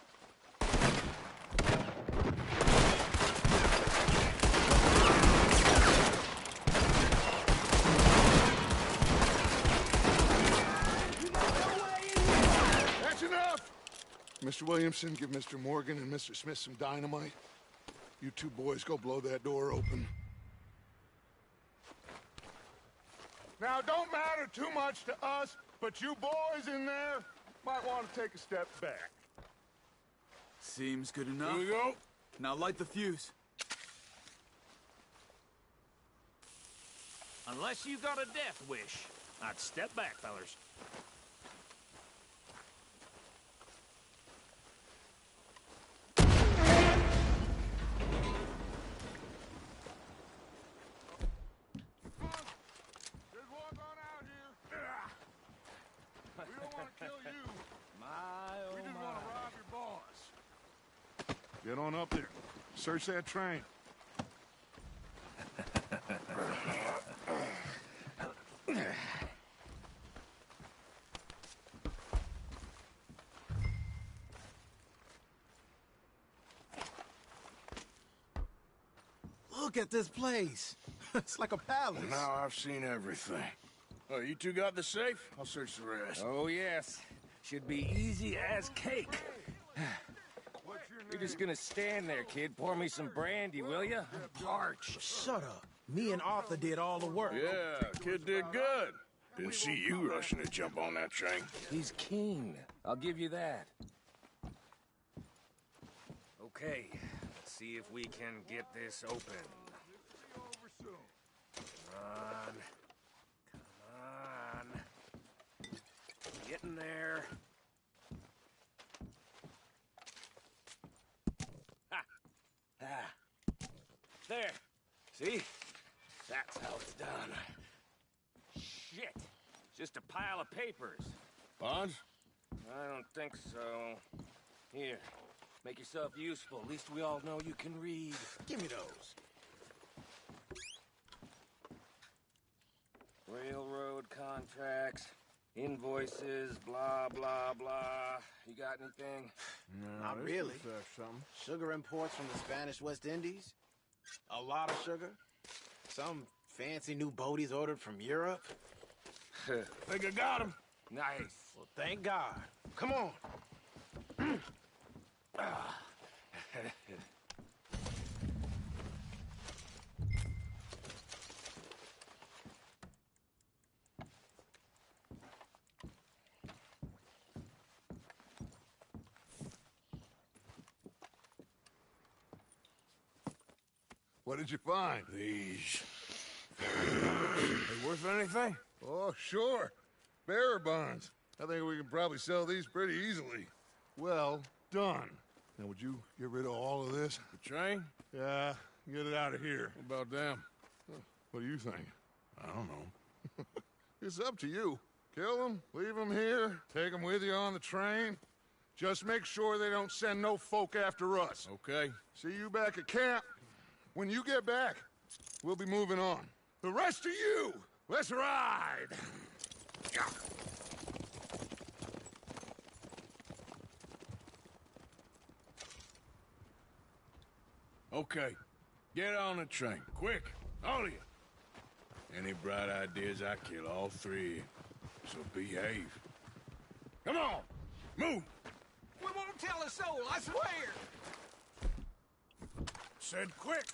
That's enough. Mr. Williamson, give Mr. Morgan and Mr. Smith some dynamite. You two boys go blow that door open. Now, don't matter too much to us, but you boys in there might want to take a step back. Seems good enough. Here we go. Now light the fuse. Unless you got a death wish, I'd step back, fellers. Just walk on out here. We don't want to kill you. We just want to rob your boss. Get on up there. Search that train. Look at this place. It's like a palace. Now I've seen everything. Oh, you two got the safe? I'll search the rest. Oh, yes. Should be easy as cake. You're just gonna stand there, kid. Pour me some brandy, will ya? I'm parched. Shut up. Me and Arthur did all the work. Yeah, kid did good. Didn't see you rushing to jump on that train. He's keen. I'll give you that. Okay, let's see if we can get this open. Come on. Come on. Getting there. Ha! Ah. There. See? That's how it's done. Shit. Just a pile of papers. Bonds? I don't think so. Here. Make yourself useful. At least we all know you can read. Give me those. Railroad contracts, invoices, blah, blah, blah. You got anything? No, Not really. Sugar imports from the Spanish West Indies. A lot of sugar. Some fancy new boaties ordered from Europe. Think I got him. Nice. Well, thank God. Come on. What did you find? These. They worth anything? Oh, sure. Bearer bonds. I think we can probably sell these pretty easily. Well done. Now, would you get rid of all of this? The train? Yeah, get it out of here. What about them? What do you think? I don't know. It's up to you. Kill them, leave them here, take them with you on the train. Just make sure they don't send no folk after us. Okay. See you back at camp. When you get back, we'll be moving on. The rest of you, let's ride! Okay. Get on the train. Quick. All of you. Any bright ideas, I kill all three of you. So behave. Come on! Move! We won't tell a soul, I swear. Said quick!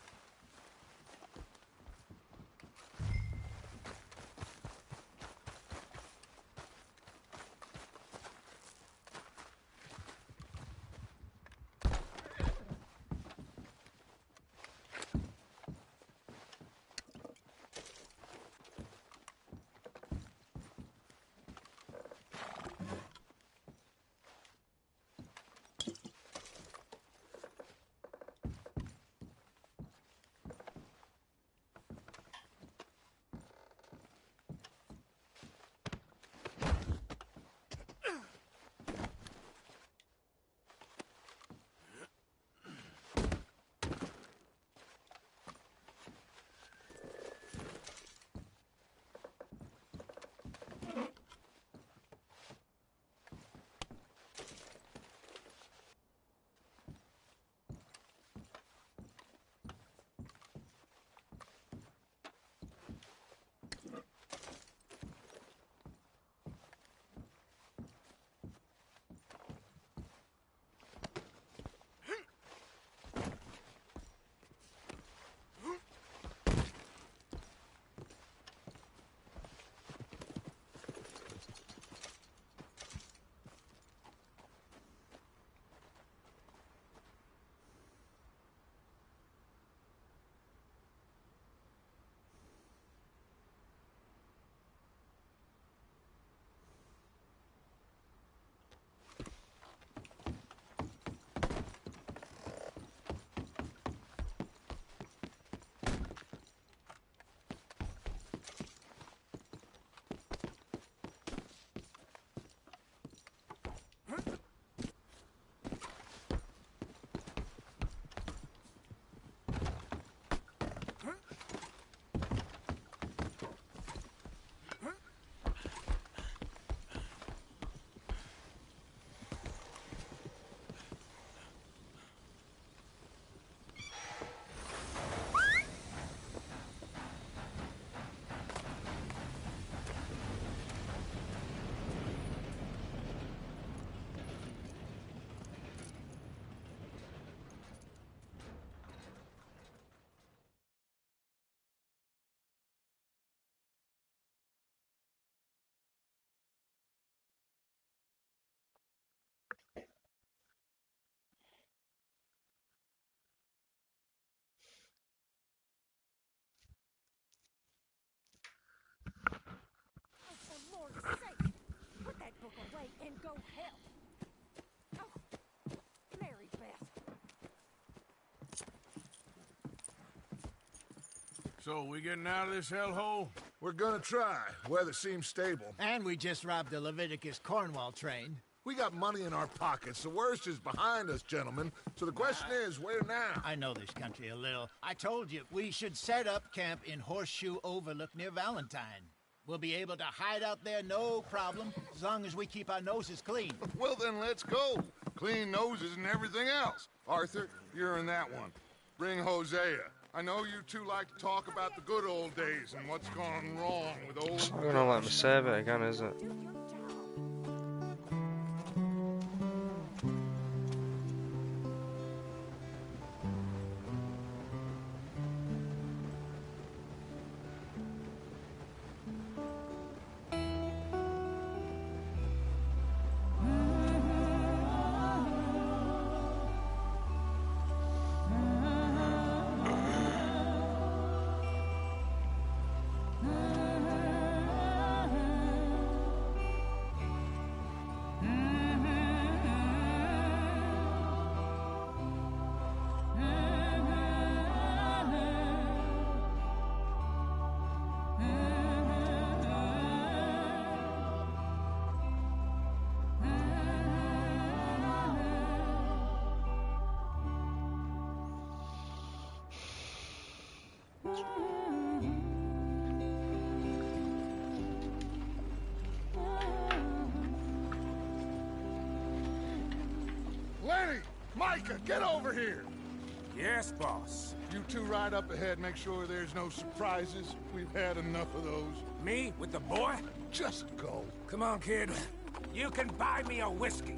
So, we getting out of this hellhole? We're gonna try. Weather seems stable. And we just robbed the Leviticus Cornwall train. We got money in our pockets. The worst is behind us, gentlemen. So the question is, where now? I know this country a little. I told you, we should set up camp in Horseshoe Overlook near Valentine. We'll be able to hide out there, no problem, as long as we keep our noses clean. Well, then let's go. Clean noses and everything else. Arthur, you're in that one. Bring Hosea. I know you two like to talk about the good old days and what's gone wrong with old... I'm gonna let me save it again, is it? Lenny! Micah, get over here! Yes, boss. You two ride up ahead, make sure there's no surprises. We've had enough of those. Me? With the boy? Just go. Come on, kid. You can buy me a whiskey.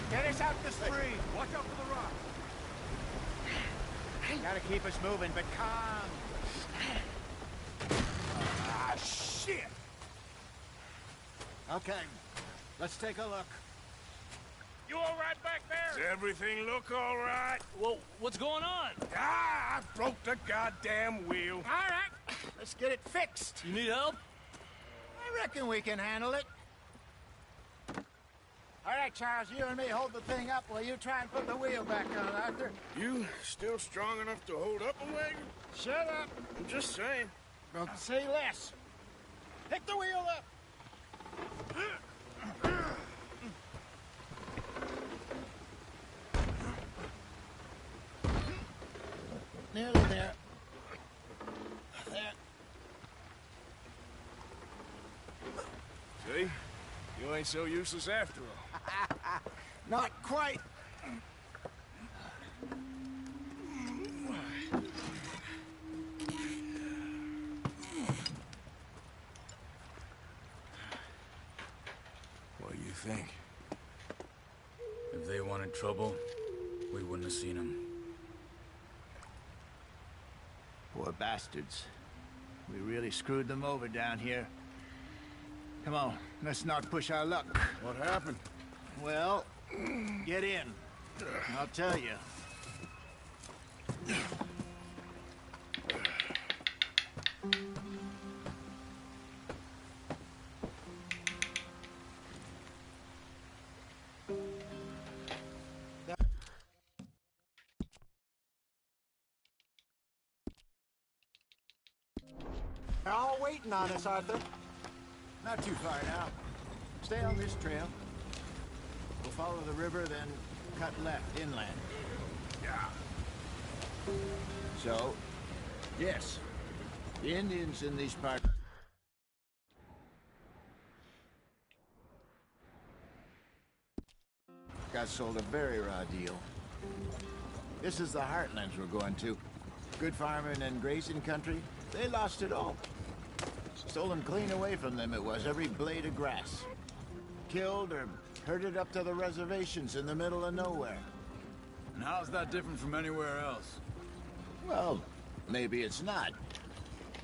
Get us out the street. Watch out for the rock. Gotta keep us moving, but calm. Ah, shit! Okay, let's take a look. You all right back there? Does everything look all right? Well, what's going on? Ah, I broke the goddamn wheel. All right, let's get it fixed. You need help? I reckon we can handle it. All right, Charles, you and me hold the thing up while you try and put the wheel back on, Arthur. You still strong enough to hold up a wagon? Shut up. I'm just saying. Don't say less. Pick the wheel up. Nearly there. There. See? You ain't so useless after all. Not quite. What do you think? If they wanted trouble, we wouldn't have seen them. Poor bastards. We really screwed them over down here. Come on, let's not push our luck. What happened? Well, get in. I'll tell you. They're all waiting on us, Arthur. Not too far now. Stay on this trail. We'll follow the river, then cut left inland. Yeah. So, yes, the Indians in these parts got sold a very raw deal. This is the heartlands we're going to. Good farming and grazing country, they lost it all. Stolen clean away from them it was, every blade of grass. Killed or herded up to the reservations in the middle of nowhere. And how's that different from anywhere else? Well, maybe it's not.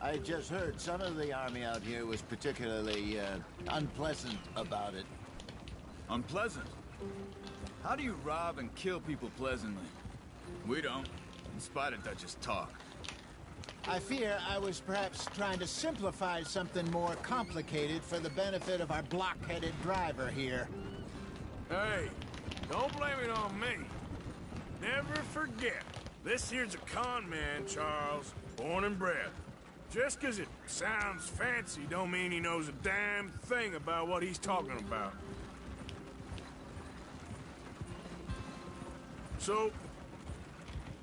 I just heard some of the army out here was particularly, unpleasant about it. Unpleasant? How do you rob and kill people pleasantly? We don't, in spite of Dutch's talk. I fear I was perhaps trying to simplify something more complicated for the benefit of our block-headed driver here. Hey, don't blame it on me. Never forget, this here's a con man, Charles, born and bred. Just 'cause it sounds fancy don't mean he knows a damn thing about what he's talking about. So,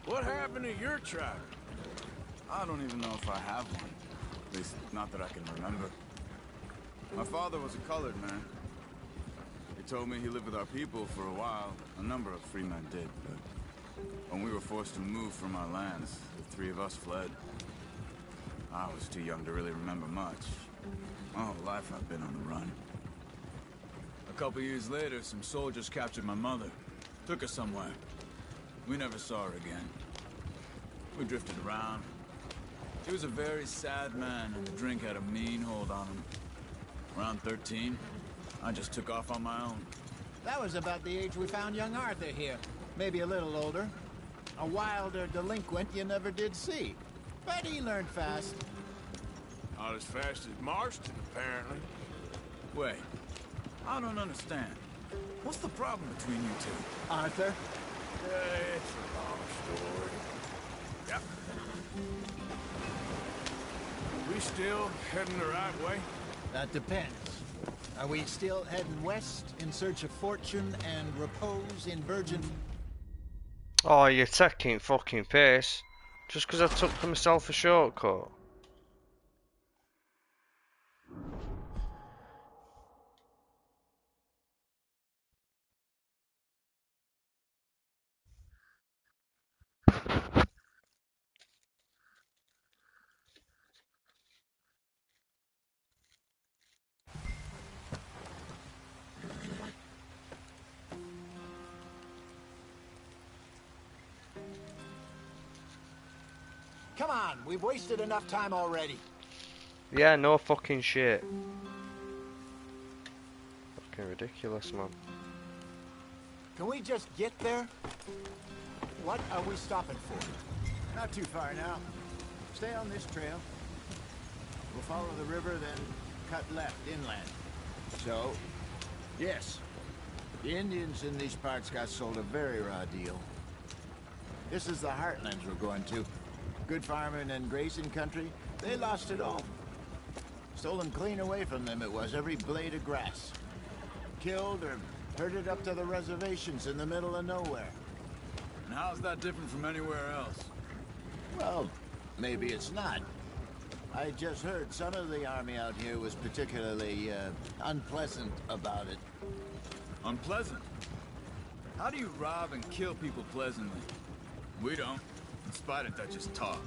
what happened to your tribe? I don't even know if I have one. At least, not that I can remember. My father was a colored man. He told me he lived with our people for a while. A number of free men did, but when we were forced to move from our lands, the three of us fled. I was too young to really remember much. My whole life I've been on the run. A couple years later, some soldiers captured my mother. Took her somewhere. We never saw her again. We drifted around. He was a very sad man, and the drink had a mean hold on him. Around 13, I just took off on my own. That was about the age we found young Arthur here. Maybe a little older. A wilder delinquent you never did see. But he learned fast. Not as fast as Marston, apparently. Wait, I don't understand. What's the problem between you two? Arthur? It's a long story. Yep. We still heading the right way? That depends. Are we still heading west in search of fortune and repose in virgin... Oh, you're taking fucking piss. Just 'cause I took for myself a shortcut. Come on, we've wasted enough time already. Yeah, no fucking shit. Fucking ridiculous, man. Can we just get there? What are we stopping for? Not too far now. Stay on this trail. We'll follow the river, then cut left inland. So, yes, the Indians in these parts got sold a very raw deal. This is the heartlands we're going to. Good farming and grazing country, they lost it all. Stolen clean away from them it was, every blade of grass. Killed or herded up to the reservations in the middle of nowhere. And how's that different from anywhere else? Well, maybe it's not. I just heard some of the army out here was particularly, unpleasant about it. Unpleasant? How do you rob and kill people pleasantly? We don't, in spite of Dutch's talk.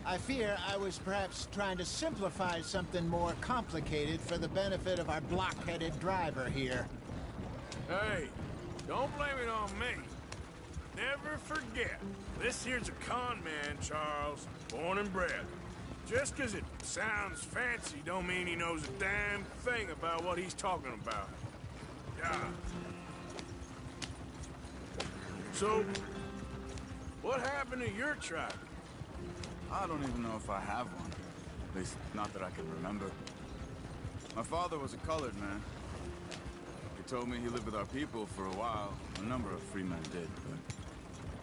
I fear I was perhaps trying to simplify something more complicated for the benefit of our block-headed driver here. Hey, don't blame it on me. Never forget, this here's a con man, Charles, born and bred. Just 'cause it sounds fancy don't mean he knows a damn thing about what he's talking about. Yeah. So, what happened to your tribe? I don't even know if I have one. At least, not that I can remember. My father was a colored man. He told me he lived with our people for a while. A number of free men did, but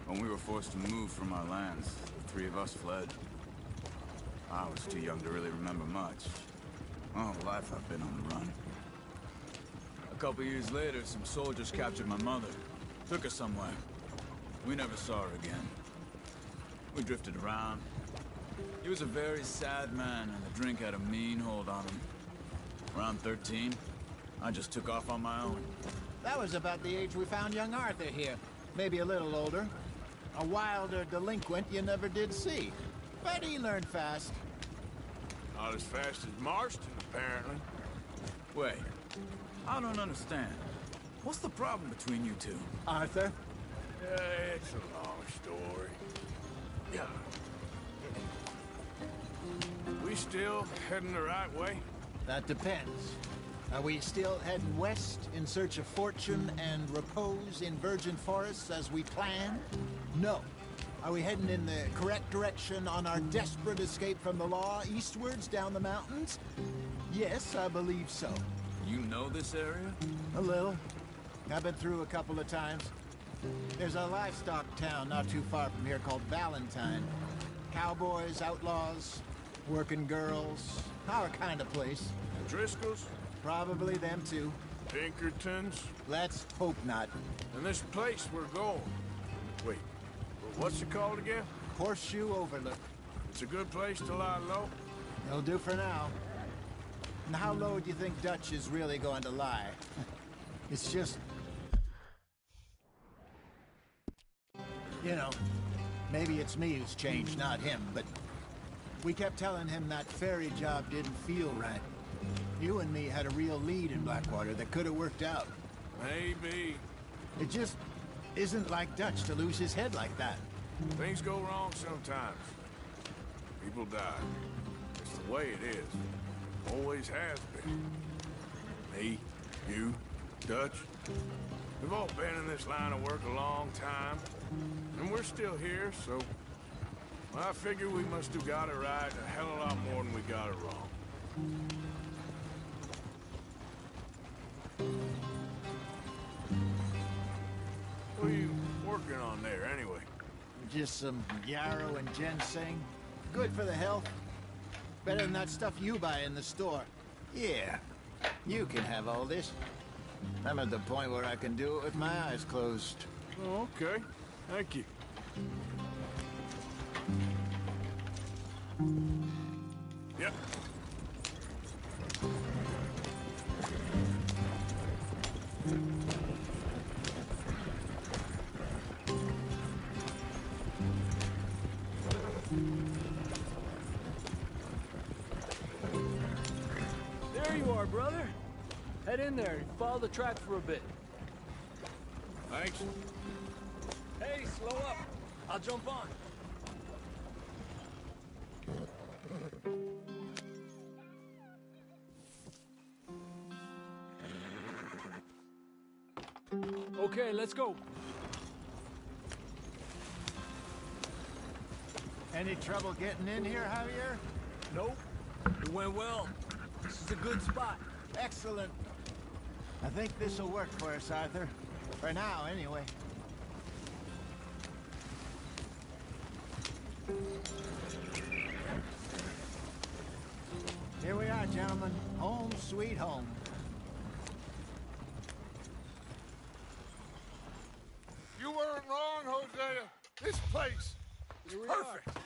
when we were forced to move from our lands, the three of us fled. I was too young to really remember much. My whole life I've been on the run. A couple years later, some soldiers captured my mother. Took her somewhere. We never saw her again. We drifted around. He was a very sad man, and the drink had a mean hold on him. Around 13, I just took off on my own. That was about the age we found young Arthur here. Maybe a little older. A wilder delinquent you never did see. But he learned fast. Not as fast as Marston, apparently. Wait, I don't understand. What's the problem between you two? Arthur? It's a long story. Yeah. We still heading the right way? That depends. Are we still heading west in search of fortune and repose in virgin forests as we planned? No. Are we heading in the correct direction on our desperate escape from the law eastwards down the mountains? Yes, I believe so. You know this area? A little. I've been through a couple of times. There's a livestock town not too far from here called Valentine. Cowboys, outlaws, working girls, our kind of place. Driscoll's? Probably them too. Pinkertons? Let's hope not. And this place we're going. Wait, what's it called again? Horseshoe Overlook. It's a good place to lie low? It'll do for now. And how low do you think Dutch is really going to lie? It's just... You know, maybe it's me who's changed, not him, but... We kept telling him that ferry job didn't feel right. You and me had a real lead in Blackwater that could have worked out. Maybe. It just isn't like Dutch to lose his head like that. Things go wrong sometimes. People die. It's the way it is. Always has been. Me, you, Dutch. We've all been in this line of work a long time. And we're still here, so... I figure we must have got it right a hell of a lot more than we got it wrong. What are you working on there, anyway? Just some yarrow and ginseng. Good for the health. Better than that stuff you buy in the store. Yeah, you can have all this. I'm at the point where I can do it with my eyes closed. Oh, okay. Thank you. Yep. There you are, brother. Head in there and follow the track for a bit. Thanks. Hey, slow up. I'll jump on. Okay, let's go. Any trouble getting in here, Javier? Nope. It went well. This is a good spot. Excellent. I think this'll work for us, Arthur. For now, anyway. Here we are, gentlemen. Home sweet home. You weren't wrong, Hosea. This place is perfect.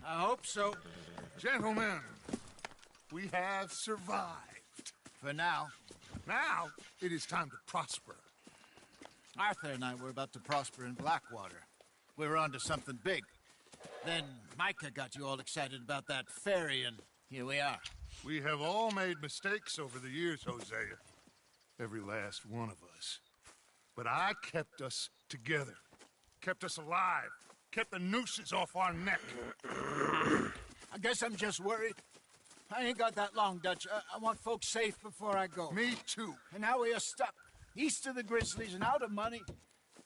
I hope so. Gentlemen, we have survived. For now. Now, it is time to prosper. Arthur and I were about to prosper in Blackwater. We were onto something big. Then Micah got you all excited about that ferry, and here we are. We have all made mistakes over the years, Hosea. Every last one of us. But I kept us together. Kept us alive. Kept the nooses off our neck. I guess I'm just worried. I ain't got that long, Dutch. I want folks safe before I go. Me too. And now we are stuck east of the Grizzlies and out of money.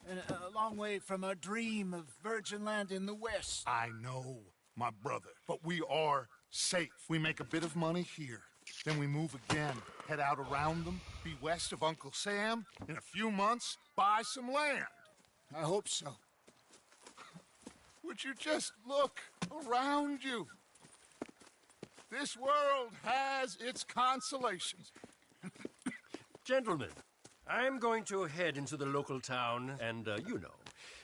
And a long way from our dream of virgin land in the west. I know, my brother. But we are safe. We make a bit of money here. Then we move again. Head out around them. Be west of Uncle Sam. In a few months, buy some land. I hope so. Would you just look around you? This world has its consolations. Gentlemen, I'm going to head into the local town and, you know,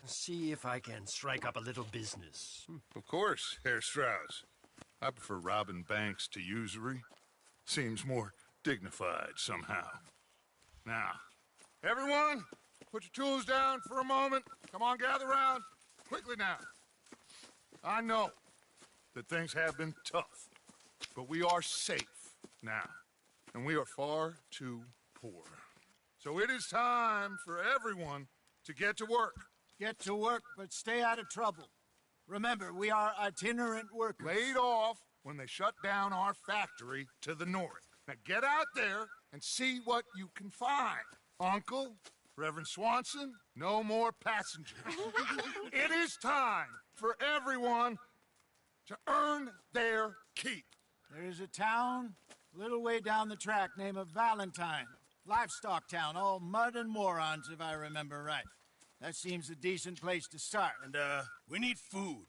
see if I can strike up a little business. Of course, Herr Strauss. I prefer robbing banks to usury. Seems more dignified somehow. Now, everyone, put your tools down for a moment. Come on, gather round. Quickly now. I know that things have been tough. but we are safe now, and we are far too poor. So it is time for everyone to get to work. Get to work, but stay out of trouble. Remember, we are itinerant workers. Laid off when they shut down our factory to the north. Now get out there and see what you can find. Uncle, Reverend Swanson, no more passengers. It is time for everyone to earn their keep. There is a town a little way down the track named Valentine. Livestock town, all mud and morons, if I remember right. That seems a decent place to start. And, we need food.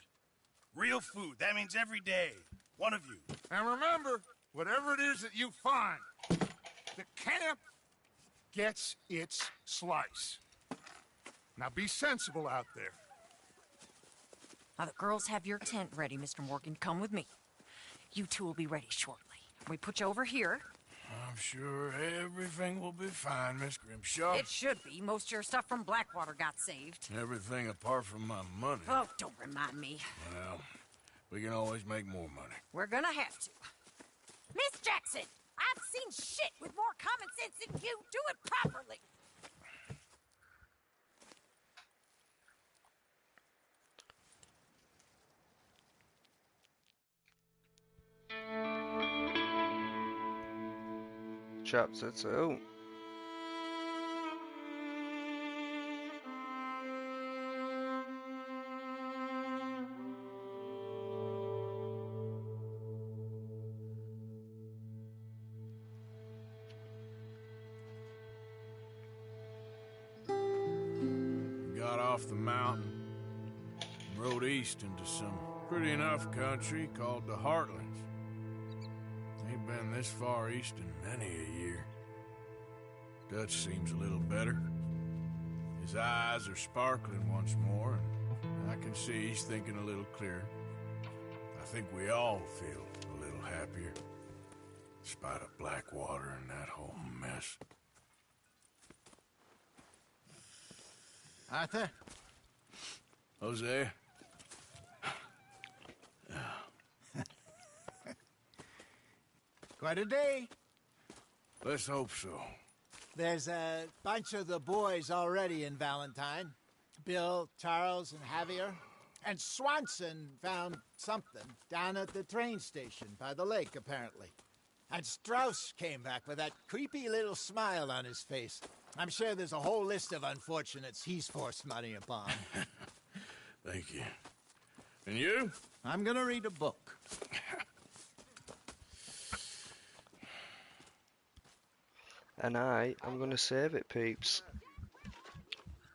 Real food. That means every day. One of you. And remember, whatever it is that you find, the camp gets its slice. Now be sensible out there. Now the girls have your tent ready, Mr. Morgan. Come with me. You two will be ready shortly. We put you over here. I'm sure everything will be fine, Miss Grimshaw. It should be. Most of your stuff from Blackwater got saved. Everything apart from my money. Oh, don't remind me. Well, we can always make more money. We're gonna have to. Miss Jackson, I've seen shit with more common sense than you. Do it properly. Chapter 2. Got off the mountain and rode east into some pretty enough country called the Heartlands. Ain't been this far east in many a year. Dutch seems a little better. His eyes are sparkling once more, and I can see he's thinking a little clearer. I think we all feel a little happier, in spite of Blackwater and that whole mess. Arthur? Hosea? Quite a day. Let's hope so. There's a bunch of the boys already in Valentine. Bill, Charles, and Javier. And Swanson found something down at the train station by the lake, apparently. And Strauss came back with that creepy little smile on his face. I'm sure there's a whole list of unfortunates he's forced money upon. Thank you. And you? I'm gonna read a book. And I'm going to save it, peeps.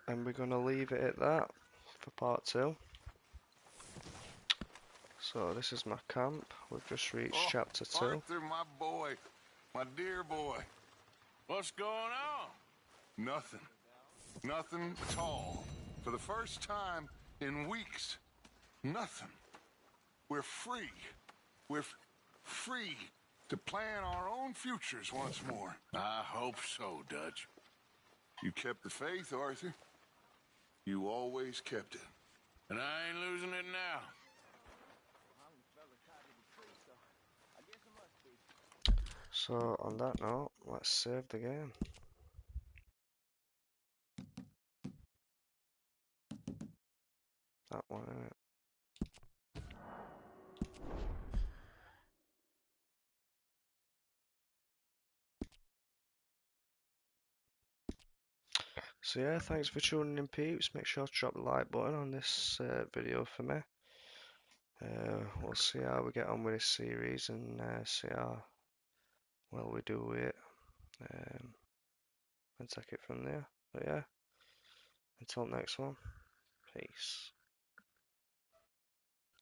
And we're going to leave it at that for part 2. So this is my camp. We've just reached chapter 2. Arthur, my boy. My dear boy. What's going on? Nothing. Nothing at all. For the first time in weeks. Nothing. We're free. We're free to plan our own futures once more. I hope so, Dutch. You kept the faith, Arthur. You always kept it. And I ain't losing it now. So on that note, let's save the game. That one, innit? So yeah, thanks for tuning in, peeps. Make sure to drop the like button on this video for me. We'll see how we get on with this series and see how well we do with it, and take it from there. But yeah, until next one, peace.